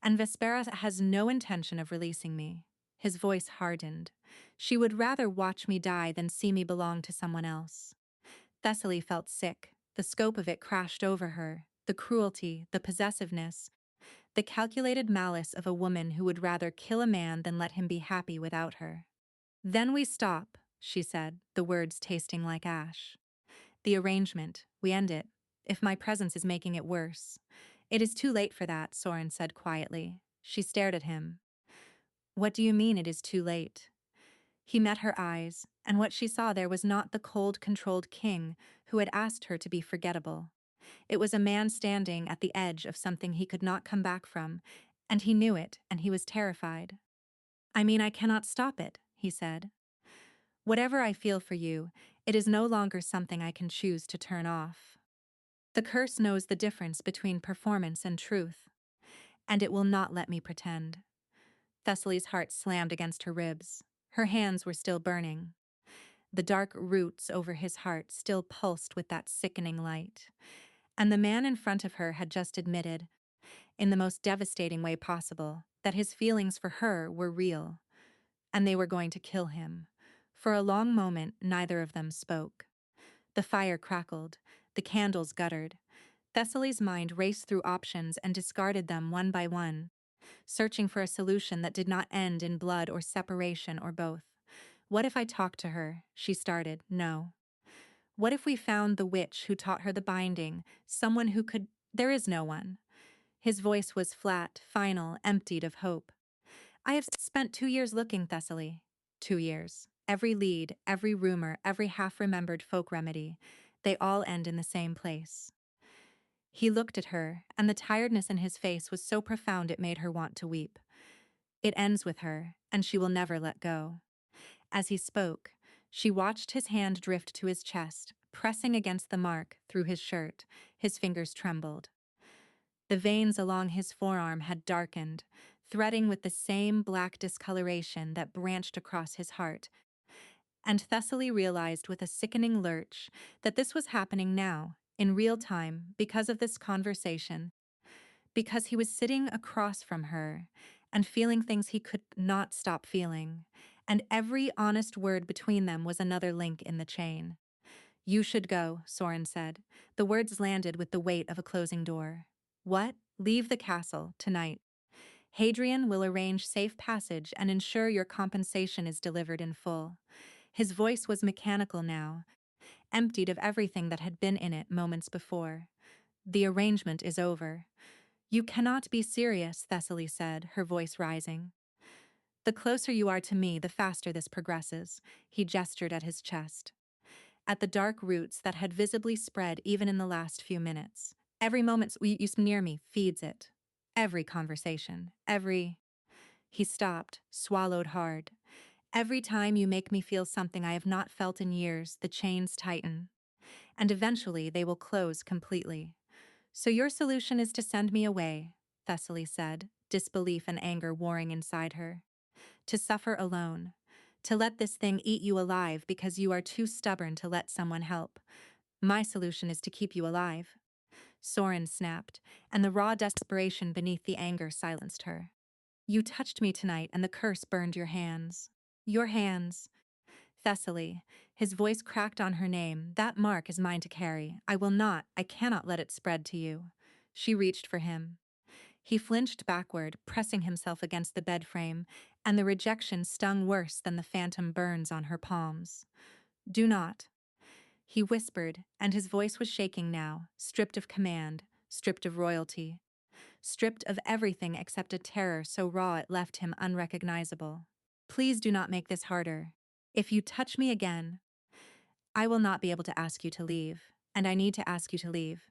And Vespera has no intention of releasing me." His voice hardened. "She would rather watch me die than see me belong to someone else." Thessaly felt sick. The scope of it crashed over her. The cruelty, the possessiveness, the calculated malice of a woman who would rather kill a man than let him be happy without her. "Then we stop," she said, the words tasting like ash. "The arrangement, we end it, if my presence is making it worse." "It is too late for that," Soren said quietly. She stared at him. "What do you mean it is too late?" He met her eyes, and what she saw there was not the cold, controlled king who had asked her to be forgettable. It was a man standing at the edge of something he could not come back from, and he knew it, and he was terrified. "I mean, I cannot stop it," he said. "Whatever I feel for you, it is no longer something I can choose to turn off. The curse knows the difference between performance and truth, and it will not let me pretend." Thessaly's heart slammed against her ribs. Her hands were still burning. The dark roots over his heart still pulsed with that sickening light. And the man in front of her had just admitted, in the most devastating way possible, that his feelings for her were real, and they were going to kill him. For a long moment, neither of them spoke. The fire crackled. The candles guttered. Thessaly's mind raced through options and discarded them one by one, searching for a solution that did not end in blood or separation or both. "What if I talked to her?" she started. "No." What if we found the witch who taught her the binding, someone who could— There is no one. His voice was flat, final, emptied of hope. I have spent 2 years looking, Thessaly. 2 years. Every lead, every rumor, every half-remembered folk remedy, they all end in the same place. He looked at her, and the tiredness in his face was so profound it made her want to weep. It ends with her, and she will never let go. As he spoke, she watched his hand drift to his chest, pressing against the mark through his shirt. His fingers trembled. The veins along his forearm had darkened, threading with the same black discoloration that branched across his heart. And Thessaly realized with a sickening lurch that this was happening now, in real time, because of this conversation, because he was sitting across from her and feeling things he could not stop feeling, and every honest word between them was another link in the chain. You should go, Soren said. The words landed with the weight of a closing door. What? Leave the castle, tonight. Hadrian will arrange safe passage and ensure your compensation is delivered in full. His voice was mechanical now, emptied of everything that had been in it moments before. The arrangement is over. You cannot be serious, Thessaly said, her voice rising. The closer you are to me, the faster this progresses. He gestured at his chest, at the dark roots that had visibly spread even in the last few minutes. Every moment you near me feeds it. Every conversation, every— He stopped, swallowed hard. Every time you make me feel something I have not felt in years, the chains tighten. And eventually they will close completely. So your solution is to send me away, Thessaly said, disbelief and anger warring inside her. To suffer alone. To let this thing eat you alive because you are too stubborn to let someone help. My solution is to keep you alive. Soren snapped, and the raw desperation beneath the anger silenced her. You touched me tonight, and the curse burned your hands. Your hands. Thessaly. His voice cracked on her name. That mark is mine to carry. I cannot let it spread to you. She reached for him. He flinched backward, pressing himself against the bed frame, and the rejection stung worse than the phantom burns on her palms. Do not. He whispered, and his voice was shaking now, stripped of command, stripped of royalty, stripped of everything except a terror so raw it left him unrecognizable. Please do not make this harder. If you touch me again, I will not be able to ask you to leave, and I need to ask you to leave.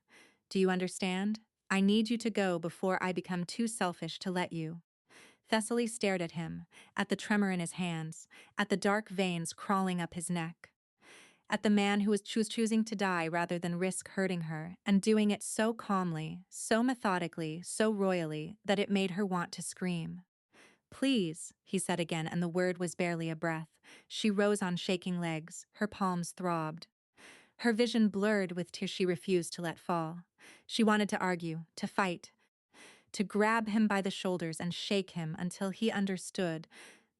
Do you understand? I need you to go before I become too selfish to let you. Thessaly stared at him, at the tremor in his hands, at the dark veins crawling up his neck, at the man who was choosing to die rather than risk hurting her, and doing it so calmly, so methodically, so royally, that it made her want to scream. Please, he said again, and the word was barely a breath. She rose on shaking legs, her palms throbbed. Her vision blurred with tears she refused to let fall. She wanted to argue, to fight, to grab him by the shoulders and shake him until he understood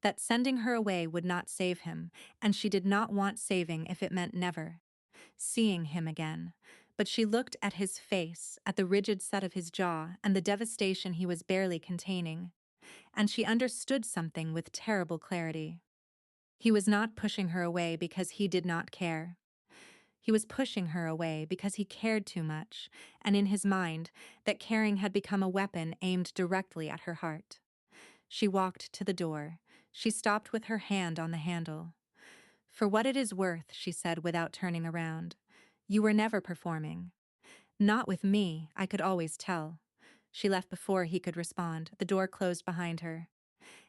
that sending her away would not save him, and she did not want saving if it meant never seeing him again. But she looked at his face, at the rigid set of his jaw, and the devastation he was barely containing, and she understood something with terrible clarity. He was not pushing her away because he did not care. He was pushing her away because he cared too much, and in his mind, that caring had become a weapon aimed directly at her heart. She walked to the door. She stopped with her hand on the handle. For what it is worth, she said without turning around. You were never performing. Not with me, I could always tell. She left before he could respond. The door closed behind her.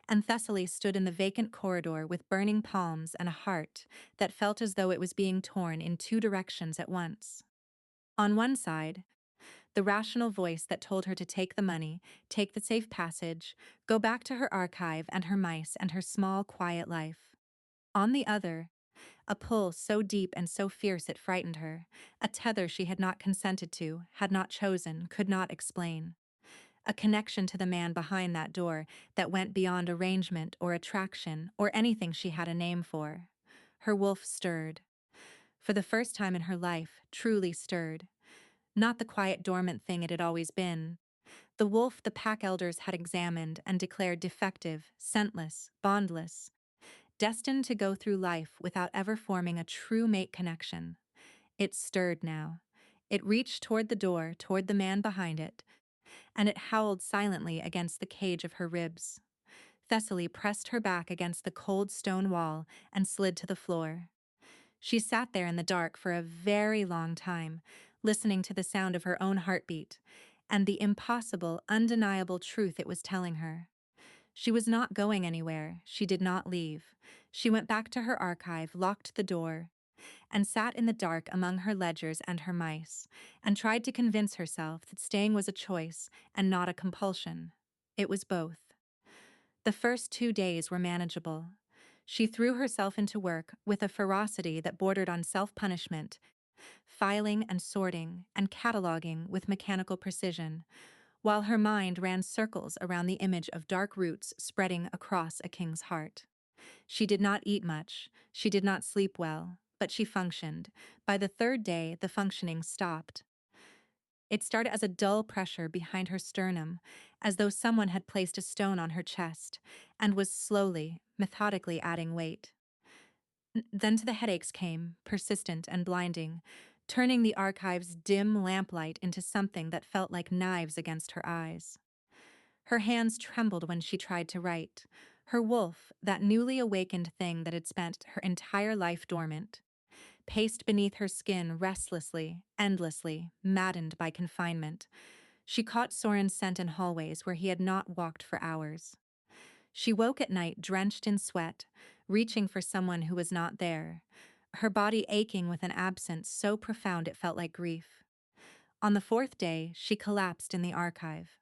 And Thessaly stood in the vacant corridor with burning palms and a heart that felt as though it was being torn in two directions at once. On one side, the rational voice that told her to take the money, take the safe passage, go back to her archive and her mice and her small, quiet life. On the other, a pull so deep and so fierce it frightened her, a tether she had not consented to, had not chosen, could not explain. A connection to the man behind that door that went beyond arrangement or attraction or anything she had a name for. Her wolf stirred. For the first time in her life, truly stirred. Not the quiet, dormant thing it had always been. The wolf the pack elders had examined and declared defective, scentless, bondless, destined to go through life without ever forming a true mate connection. It stirred now. It reached toward the door, toward the man behind it, and it howled silently against the cage of her ribs. Thessaly pressed her back against the cold stone wall and slid to the floor. She sat there in the dark for a very long time, listening to the sound of her own heartbeat and the impossible, undeniable truth it was telling her. She was not going anywhere. She did not leave. She went back to her archive, locked the door, and sat in the dark among her ledgers and her mice, and tried to convince herself that staying was a choice and not a compulsion. It was both. The first 2 days were manageable. She threw herself into work with a ferocity that bordered on self-punishment, filing and sorting and cataloging with mechanical precision, while her mind ran circles around the image of dark roots spreading across a king's heart. She did not eat much, she did not sleep well, but she functioned. By the 3rd day, the functioning stopped. It started as a dull pressure behind her sternum, as though someone had placed a stone on her chest, and was slowly, methodically adding weight. Then the headaches came, persistent and blinding, turning the archive's dim lamplight into something that felt like knives against her eyes. Her hands trembled when she tried to write. Her wolf, that newly awakened thing that had spent her entire life dormant, paced beneath her skin restlessly, endlessly, maddened by confinement. She caught Soren's scent in hallways where he had not walked for hours. She woke at night drenched in sweat, reaching for someone who was not there, her body aching with an absence so profound it felt like grief. On the 4th day, she collapsed in the archive.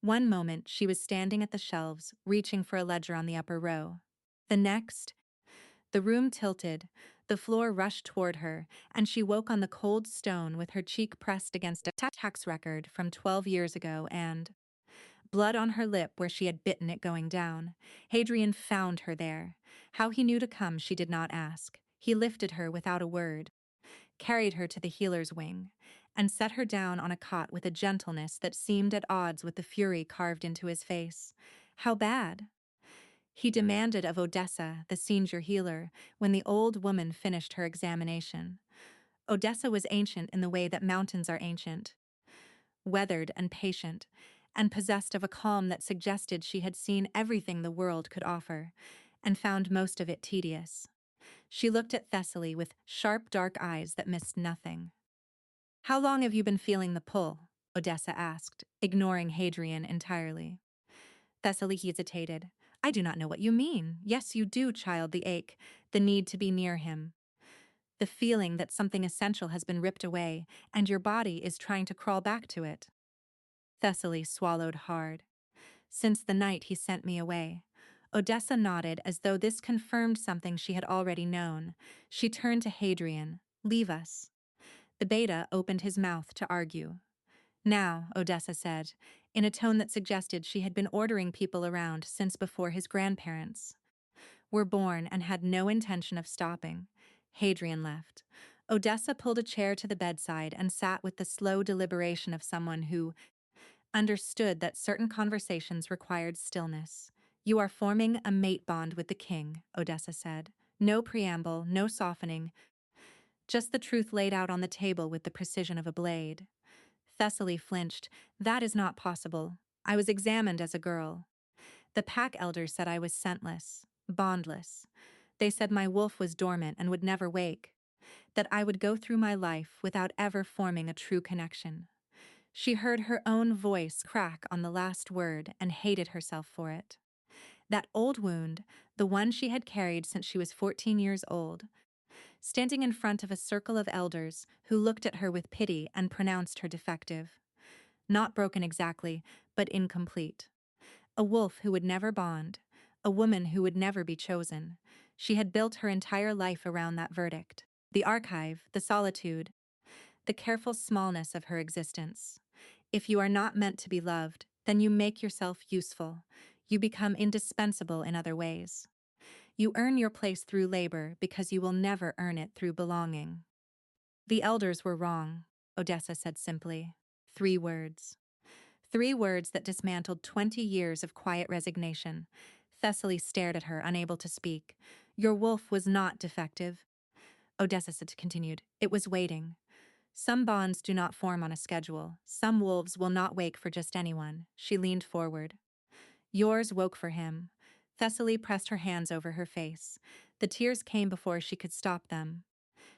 One moment, she was standing at the shelves, reaching for a ledger on the upper row. The next, the room tilted, the floor rushed toward her, and she woke on the cold stone with her cheek pressed against a tax record from 12 years ago and blood on her lip where she had bitten it going down. Hadrian found her there. How he knew to come, she did not ask. He lifted her without a word, carried her to the healer's wing, and set her down on a cot with a gentleness that seemed at odds with the fury carved into his face. How bad? He demanded of Odessa, the senior healer, when the old woman finished her examination. Odessa was ancient in the way that mountains are ancient, weathered and patient, and possessed of a calm that suggested she had seen everything the world could offer, and found most of it tedious. She looked at Thessaly with sharp, dark eyes that missed nothing. "How long have you been feeling the pull?" Odessa asked, ignoring Hadrian entirely. Thessaly hesitated. "I do not know what you mean." "Yes, you do, child, the ache, the need to be near him. The feeling that something essential has been ripped away, and your body is trying to crawl back to it." Thessaly swallowed hard. "Since the night he sent me away." Odessa nodded as though this confirmed something she had already known. She turned to Hadrian. "Leave us." The beta opened his mouth to argue. "Now," Odessa said, in a tone that suggested she had been ordering people around since before his grandparents were born and had no intention of stopping. Hadrian left. Odessa pulled a chair to the bedside and sat with the slow deliberation of someone who understood that certain conversations required stillness. "You are forming a mate bond with the king," Odessa said. No preamble, no softening, just the truth laid out on the table with the precision of a blade. Thessaly flinched. "That is not possible. I was examined as a girl. The pack elders said I was scentless, bondless. They said my wolf was dormant and would never wake, that I would go through my life without ever forming a true connection." She heard her own voice crack on the last word and hated herself for it. That old wound, the one she had carried since she was 14 years old, standing in front of a circle of elders who looked at her with pity and pronounced her defective. Not broken exactly, but incomplete. A wolf who would never bond, a woman who would never be chosen. She had built her entire life around that verdict. The archive, the solitude, the careful smallness of her existence. If you are not meant to be loved, then you make yourself useful. You become indispensable in other ways. You earn your place through labor because you will never earn it through belonging. "The elders were wrong," Odessa said simply. 3 words. 3 words that dismantled 20 years of quiet resignation. Thessaly stared at her, unable to speak. "Your wolf was not defective. Odessa continued. It was waiting. Some bonds do not form on a schedule. Some wolves will not wake for just anyone. She leaned forward. Yours woke for him. Thessaly pressed her hands over her face. The tears came before she could stop them.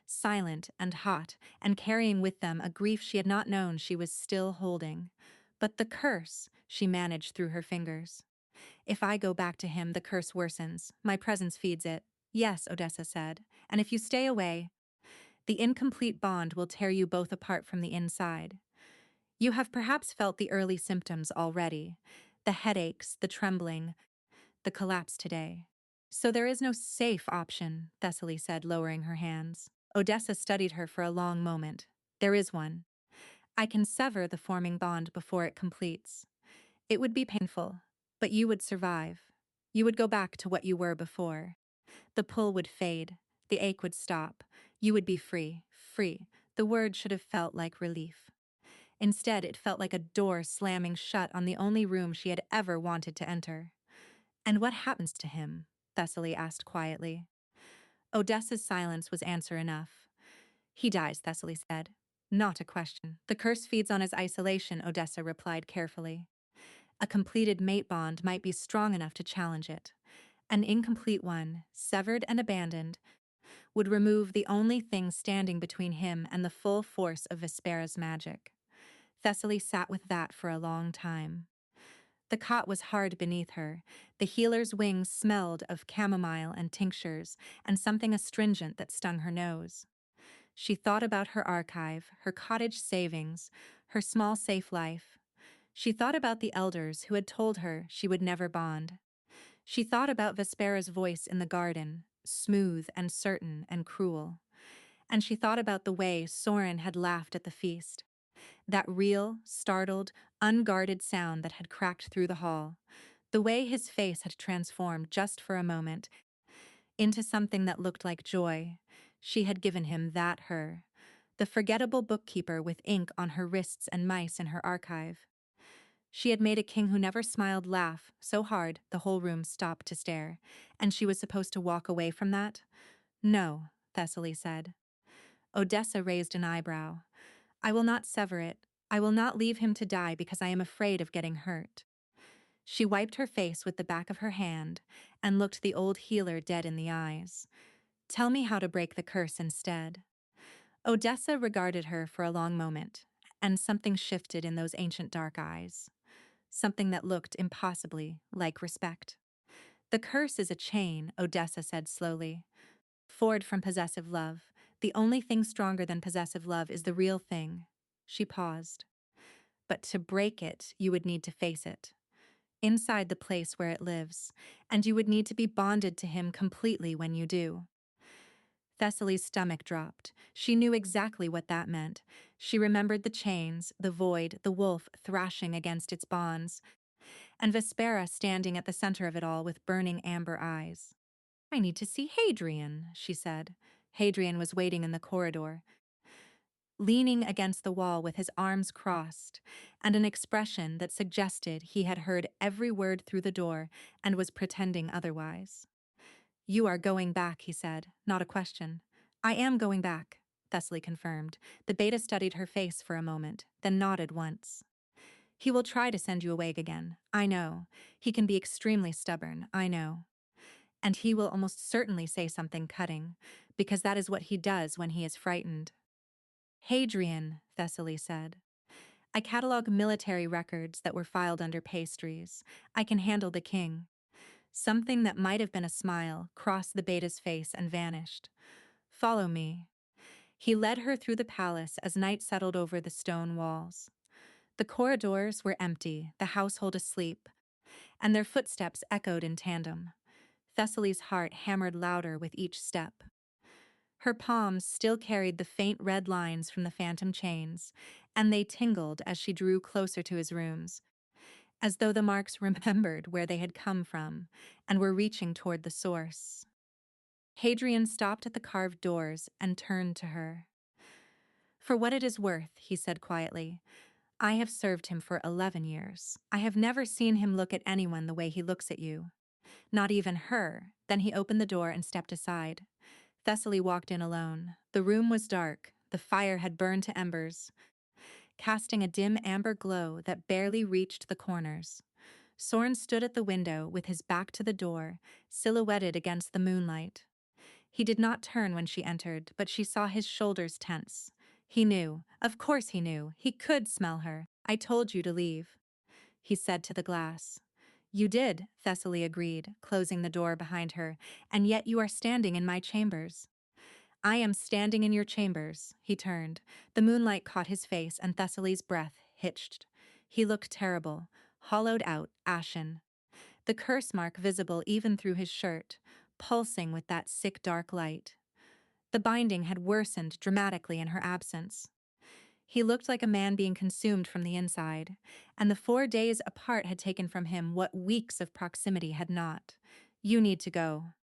Silent and hot, and carrying with them a grief she had not known she was still holding. But the curse, she managed through her fingers. If I go back to him, the curse worsens. My presence feeds it. Yes, Odessa said. And if you stay away, the incomplete bond will tear you both apart from the inside. You have perhaps felt the early symptoms already. The headaches, the trembling, the collapse today. So there is no safe option, Thessaly said, lowering her hands. Odessa studied her for a long moment. There is one. I can sever the forming bond before it completes. It would be painful, but you would survive. You would go back to what you were before. The pull would fade. The ache would stop. You would be free. Free. The word should have felt like relief. Instead, it felt like a door slamming shut on the only room she had ever wanted to enter. And what happens to him? Thessaly asked quietly. Odessa's silence was answer enough. He dies, Thessaly said. Not a question. The curse feeds on his isolation, Odessa replied carefully. A completed mate bond might be strong enough to challenge it. An incomplete one, severed and abandoned, would remove the only thing standing between him and the full force of Vespera's magic. Thessaly sat with that for a long time. The cot was hard beneath her. The healer's wings smelled of chamomile and tinctures, and something astringent that stung her nose. She thought about her archive, her cottage savings, her small safe life. She thought about the elders who had told her she would never bond. She thought about Vespera's voice in the garden, smooth and certain and cruel. And she thought about the way Soren had laughed at the feast. That real, startled, unguarded sound that had cracked through the hall. The way his face had transformed just for a moment into something that looked like joy. She had given him that her. The forgettable bookkeeper with ink on her wrists and mice in her archive. She had made a king who never smiled laugh so hard the whole room stopped to stare, and she was supposed to walk away from that? No, Thessaly said. Odessa raised an eyebrow. I will not sever it. I will not leave him to die because I am afraid of getting hurt. She wiped her face with the back of her hand and looked the old healer dead in the eyes. Tell me how to break the curse instead. Odessa regarded her for a long moment, and something shifted in those ancient dark eyes. Something that looked impossibly like respect. The curse is a chain, Odessa said slowly. Forged from possessive love. The only thing stronger than possessive love is the real thing. She paused. But to break it, you would need to face it. Inside the place where it lives, and you would need to be bonded to him completely when you do. Thessaly's stomach dropped. She knew exactly what that meant. She remembered the chains, the void, the wolf thrashing against its bonds, and Vespera standing at the center of it all with burning amber eyes. I need to see Hadrian, she said. Hadrian was waiting in the corridor, leaning against the wall with his arms crossed, and an expression that suggested he had heard every word through the door and was pretending otherwise. You are going back, he said, not a question. I am going back, Thessaly confirmed. The beta studied her face for a moment, then nodded once. He will try to send you away again, I know. He can be extremely stubborn, I know. And he will almost certainly say something cutting, because that is what he does when he is frightened. Hadrian, Thessaly said. I catalog military records that were filed under pastries. I can handle the king. Something that might have been a smile crossed the beta's face and vanished. Follow me. He led her through the palace as night settled over the stone walls. The corridors were empty, the household asleep, and their footsteps echoed in tandem. Thessaly's heart hammered louder with each step. Her palms still carried the faint red lines from the phantom chains, and they tingled as she drew closer to his rooms, as though the marks remembered where they had come from and were reaching toward the source. Hadrian stopped at the carved doors and turned to her. For what it is worth, he said quietly, I have served him for 11 years. I have never seen him look at anyone the way he looks at you. Not even her. Then he opened the door and stepped aside. Thessaly walked in alone. The room was dark. The fire had burned to embers, casting a dim amber glow that barely reached the corners. Soren stood at the window with his back to the door, silhouetted against the moonlight. He did not turn when she entered, but she saw his shoulders tense. He knew. Of course he knew. He could smell her. "I told you to leave," he said to the glass. "You did," Thessaly agreed, closing the door behind her, "and yet you are standing in my chambers." "I am standing in your chambers," he turned. The moonlight caught his face and Thessaly's breath hitched. He looked terrible, hollowed out, ashen. The curse mark visible even through his shirt, pulsing with that sick dark light. The binding had worsened dramatically in her absence. He looked like a man being consumed from the inside, and the 4 days apart had taken from him what weeks of proximity had not. "You need to go,"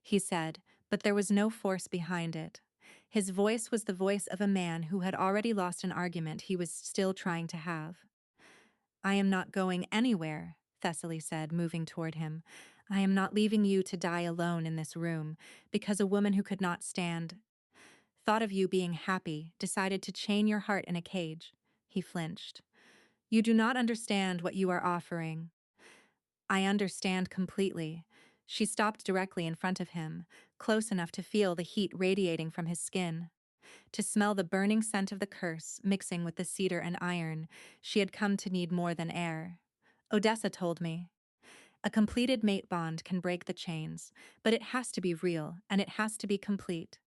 he said, but there was no force behind it. His voice was the voice of a man who had already lost an argument he was still trying to have. "I am not going anywhere," Thessaly said, moving toward him. "I am not leaving you to die alone in this room, because a woman who could not stand thought of you being happy, decided to chain your heart in a cage." He flinched. "You do not understand what you are offering." "I understand completely." She stopped directly in front of him, close enough to feel the heat radiating from his skin, to smell the burning scent of the curse mixing with the cedar and iron she had come to need more than air. "Odessa told me. A completed mate bond can break the chains, but it has to be real, and it has to be complete.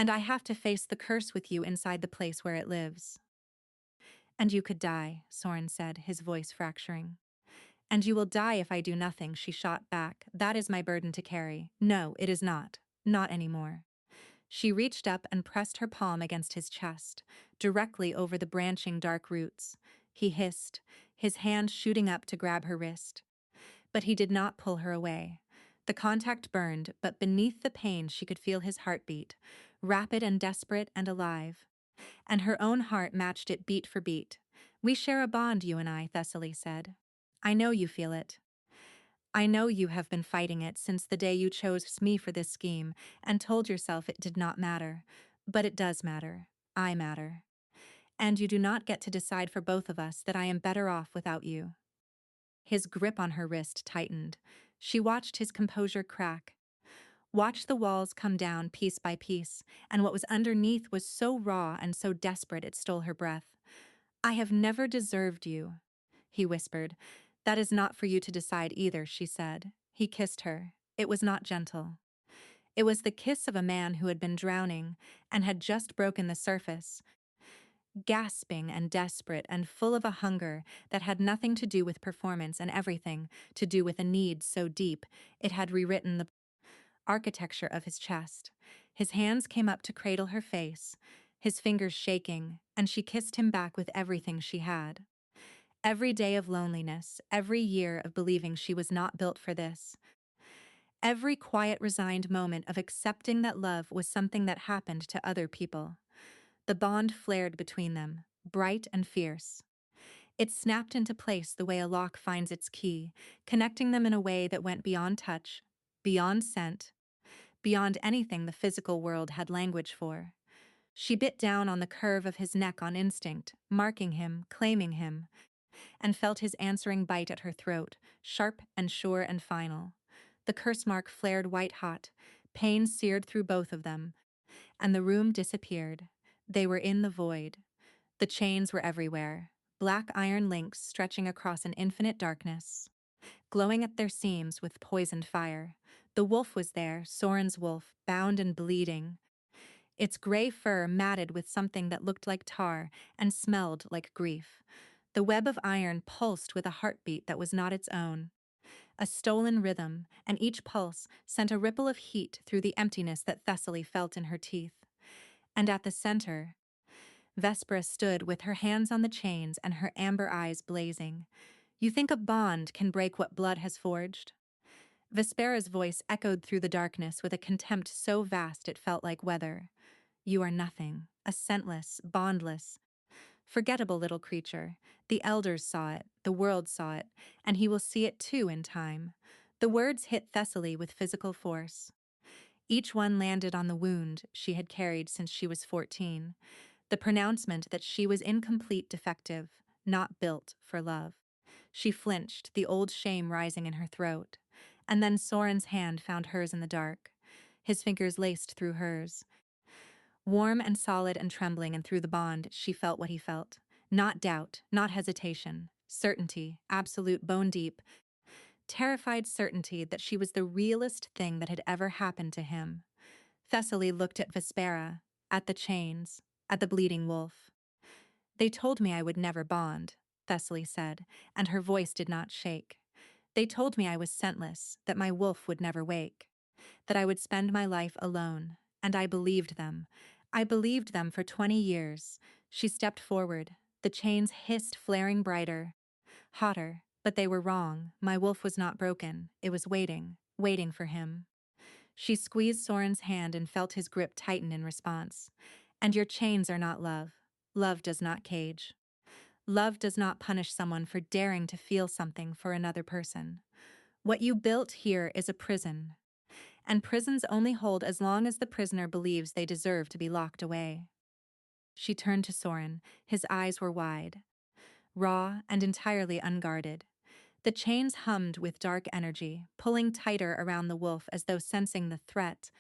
And I have to face the curse with you inside the place where it lives." "And you could die," Soren said, his voice fracturing. "And you will die if I do nothing," she shot back. "That is my burden to carry." "No, it is not. Not anymore." She reached up and pressed her palm against his chest, directly over the branching dark roots. He hissed, his hand shooting up to grab her wrist. But he did not pull her away. The contact burned, but beneath the pain she could feel his heartbeat, rapid and desperate and alive. And her own heart matched it beat for beat. "We share a bond, you and I," Thessaly said. "I know you feel it. I know you have been fighting it since the day you chose me for this scheme and told yourself it did not matter. But it does matter. I matter. And you do not get to decide for both of us that I am better off without you." His grip on her wrist tightened. She watched his composure crack, watched the walls come down piece by piece, and what was underneath was so raw and so desperate it stole her breath. "I have never deserved you," he whispered. "That is not for you to decide either," she said. He kissed her. It was not gentle. It was the kiss of a man who had been drowning and had just broken the surface, gasping and desperate and full of a hunger that had nothing to do with performance and everything to do with a need so deep it had rewritten the architecture of his chest. His hands came up to cradle her face, his fingers shaking, and she kissed him back with everything she had. Every day of loneliness, every year of believing she was not built for this, every quiet, resigned moment of accepting that love was something that happened to other people. The bond flared between them, bright and fierce. It snapped into place the way a lock finds its key, connecting them in a way that went beyond touch, beyond scent, beyond anything the physical world had language for. She bit down on the curve of his neck on instinct, marking him, claiming him, and felt his answering bite at her throat, sharp and sure and final. The curse mark flared white-hot, pain seared through both of them, and the room disappeared. They were in the void. The chains were everywhere, black iron links stretching across an infinite darkness, glowing at their seams with poisoned fire. The wolf was there, Soren's wolf, bound and bleeding, its gray fur matted with something that looked like tar and smelled like grief. The web of iron pulsed with a heartbeat that was not its own, a stolen rhythm, and each pulse sent a ripple of heat through the emptiness that Thessaly felt in her teeth. And at the center, Vespera stood with her hands on the chains and her amber eyes blazing. "You think a bond can break what blood has forged?" Vespera's voice echoed through the darkness with a contempt so vast it felt like weather. "You are nothing, a scentless, bondless, forgettable little creature. The elders saw it, the world saw it, and he will see it too in time." The words hit Thessaly with physical force. Each one landed on the wound she had carried since she was 14, the pronouncement that she was incomplete, defective, not built for love. She flinched, the old shame rising in her throat. And then Soren's hand found hers in the dark. His fingers laced through hers. Warm and solid and trembling, and through the bond, she felt what he felt. Not doubt, not hesitation. Certainty, absolute, bone deep. Terrified certainty that she was the realest thing that had ever happened to him. Thessaly looked at Vespera, at the chains, at the bleeding wolf. "They told me I would never bond," Thessaly said, and her voice did not shake. "They told me I was scentless, that my wolf would never wake, that I would spend my life alone, and I believed them. I believed them for 20 years. She stepped forward. The chains hissed, flaring brighter, hotter, but they were wrong. My wolf was not broken. It was waiting, waiting for him. She squeezed Soren's hand and felt his grip tighten in response. And your chains are not love. Love does not cage. Love does not punish someone for daring to feel something for another person. What you built here is a prison. And prisons only hold as long as the prisoner believes they deserve to be locked away." She turned to Soren. His eyes were wide, raw and entirely unguarded. The chains hummed with dark energy, pulling tighter around the wolf as though sensing the threat,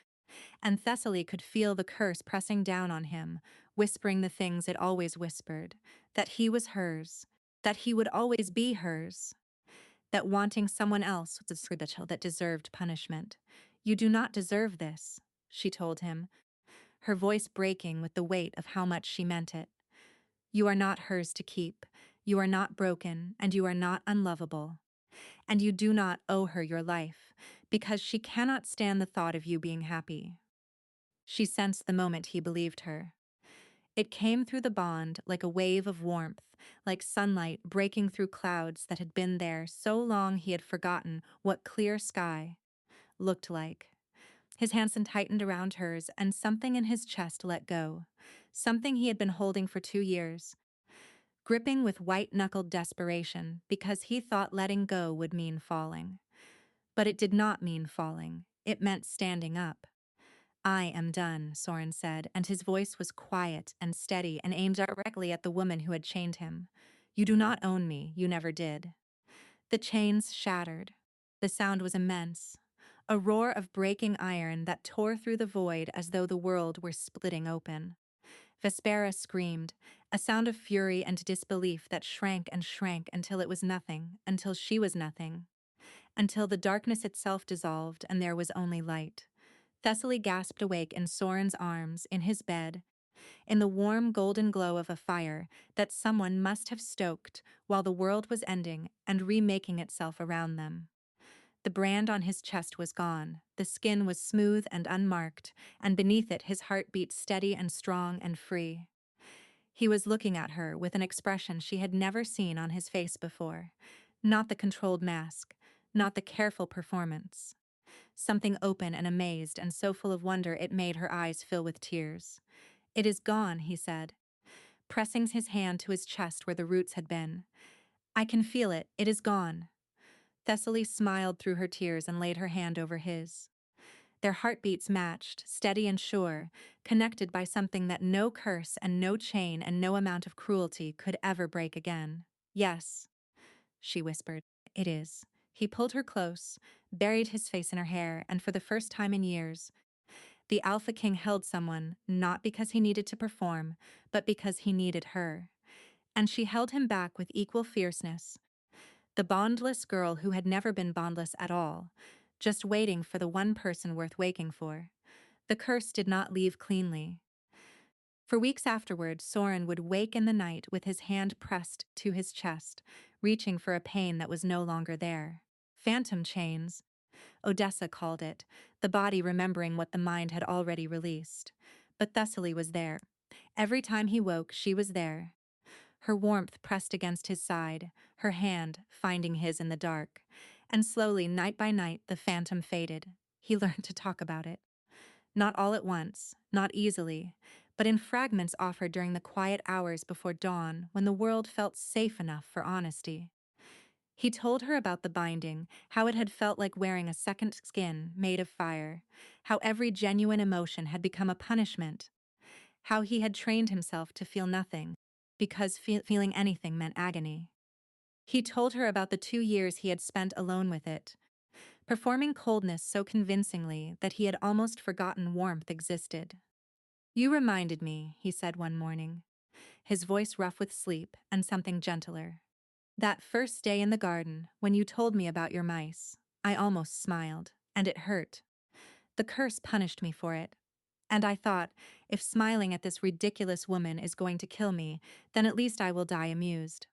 and Thessaly could feel the curse pressing down on him, whispering the things it always whispered, that he was hers, that he would always be hers, that wanting someone else was a spiritual that deserved punishment. "You do not deserve this," she told him, her voice breaking with the weight of how much she meant it. "You are not hers to keep. You are not broken, and you are not unlovable. And you do not owe her your life, because she cannot stand the thought of you being happy." She sensed the moment he believed her. It came through the bond like a wave of warmth, like sunlight breaking through clouds that had been there so long he had forgotten what clear sky looked like. His hands tightened around hers, and something in his chest let go, something he had been holding for 2 years, gripping with white-knuckled desperation because he thought letting go would mean falling. But it did not mean falling. It meant standing up. "I am done," Soren said, and his voice was quiet and steady and aimed directly at the woman who had chained him. "You do not own me. You never did." The chains shattered. The sound was immense, a roar of breaking iron that tore through the void as though the world were splitting open. Vespera screamed, a sound of fury and disbelief that shrank and shrank until it was nothing, until she was nothing, until the darkness itself dissolved and there was only light. Thessaly gasped awake in Soren's arms, in his bed, in the warm golden glow of a fire that someone must have stoked while the world was ending and remaking itself around them. The brand on his chest was gone, the skin was smooth and unmarked, and beneath it his heart beat steady and strong and free. He was looking at her with an expression she had never seen on his face before, not the controlled mask, not the careful performance. Something open and amazed and so full of wonder it made her eyes fill with tears. "It is gone," he said, pressing his hand to his chest where the roots had been. "I can feel it. It is gone." Thessaly smiled through her tears and laid her hand over his. Their heartbeats matched, steady and sure, connected by something that no curse and no chain and no amount of cruelty could ever break again. "Yes," she whispered, "it is." He pulled her close, buried his face in her hair, and for the first time in years, the Alpha King held someone, not because he needed to perform, but because he needed her. And she held him back with equal fierceness. The bondless girl who had never been bondless at all, just waiting for the one person worth waking for. The curse did not leave cleanly. For weeks afterward, Soren would wake in the night with his hand pressed to his chest, reaching for a pain that was no longer there. Phantom chains, Odessa called it, the body remembering what the mind had already released. But Thessaly was there. Every time he woke, she was there. Her warmth pressed against his side, her hand finding his in the dark. And slowly, night by night, the phantom faded. He learned to talk about it. Not all at once, not easily, but in fragments offered during the quiet hours before dawn when the world felt safe enough for honesty. He told her about the binding, how it had felt like wearing a second skin made of fire, how every genuine emotion had become a punishment, how he had trained himself to feel nothing, because feeling anything meant agony. He told her about the 2 years he had spent alone with it, performing coldness so convincingly that he had almost forgotten warmth existed. "You reminded me," he said one morning, his voice rough with sleep and something gentler. "That first day in the garden, when you told me about your mice, I almost smiled, and it hurt. The curse punished me for it. And I thought, if smiling at this ridiculous woman is going to kill me, then at least I will die amused."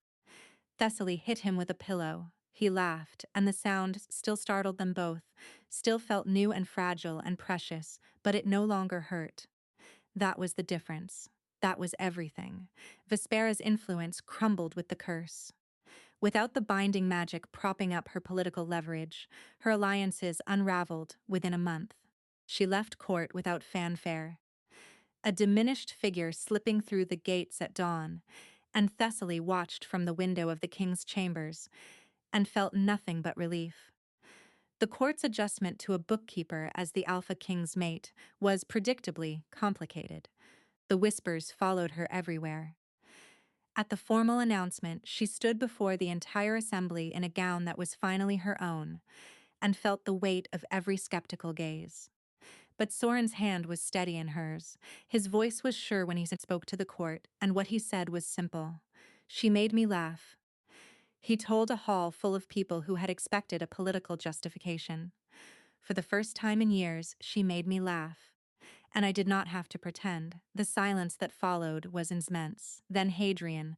Thessaly hit him with a pillow. He laughed, and the sound still startled them both, still felt new and fragile and precious, but it no longer hurt. That was the difference. That was everything. Vespera's influence crumbled with the curse. Without the binding magic propping up her political leverage, her alliances unraveled within a month. She left court without fanfare, a diminished figure slipping through the gates at dawn, and Thessaly watched from the window of the king's chambers and felt nothing but relief. The court's adjustment to a bookkeeper as the Alpha King's mate was predictably complicated. The whispers followed her everywhere. At the formal announcement, she stood before the entire assembly in a gown that was finally her own, and felt the weight of every skeptical gaze. But Soren's hand was steady in hers. His voice was sure when he spoke to the court, and what he said was simple. "She made me laugh." He told a hall full of people who had expected a political justification. "For the first time in years, she made me laugh. And I did not have to pretend." The silence that followed was immense. Then Hadrian,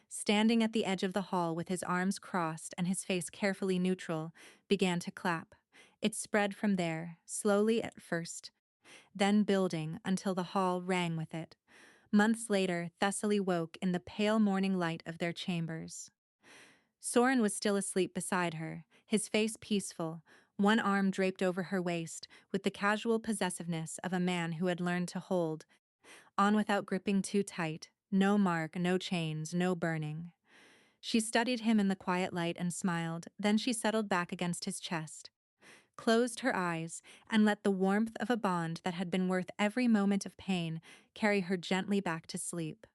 standing at the edge of the hall with his arms crossed and his face carefully neutral, began to clap. It spread from there, slowly at first, then building until the hall rang with it. Months later, Thessaly woke in the pale morning light of their chambers. Soren was still asleep beside her, his face peaceful, one arm draped over her waist, with the casual possessiveness of a man who had learned to hold on without gripping too tight, no mark, no chains, no burning. She studied him in the quiet light and smiled, then she settled back against his chest, closed her eyes, and let the warmth of a bond that had been worth every moment of pain carry her gently back to sleep.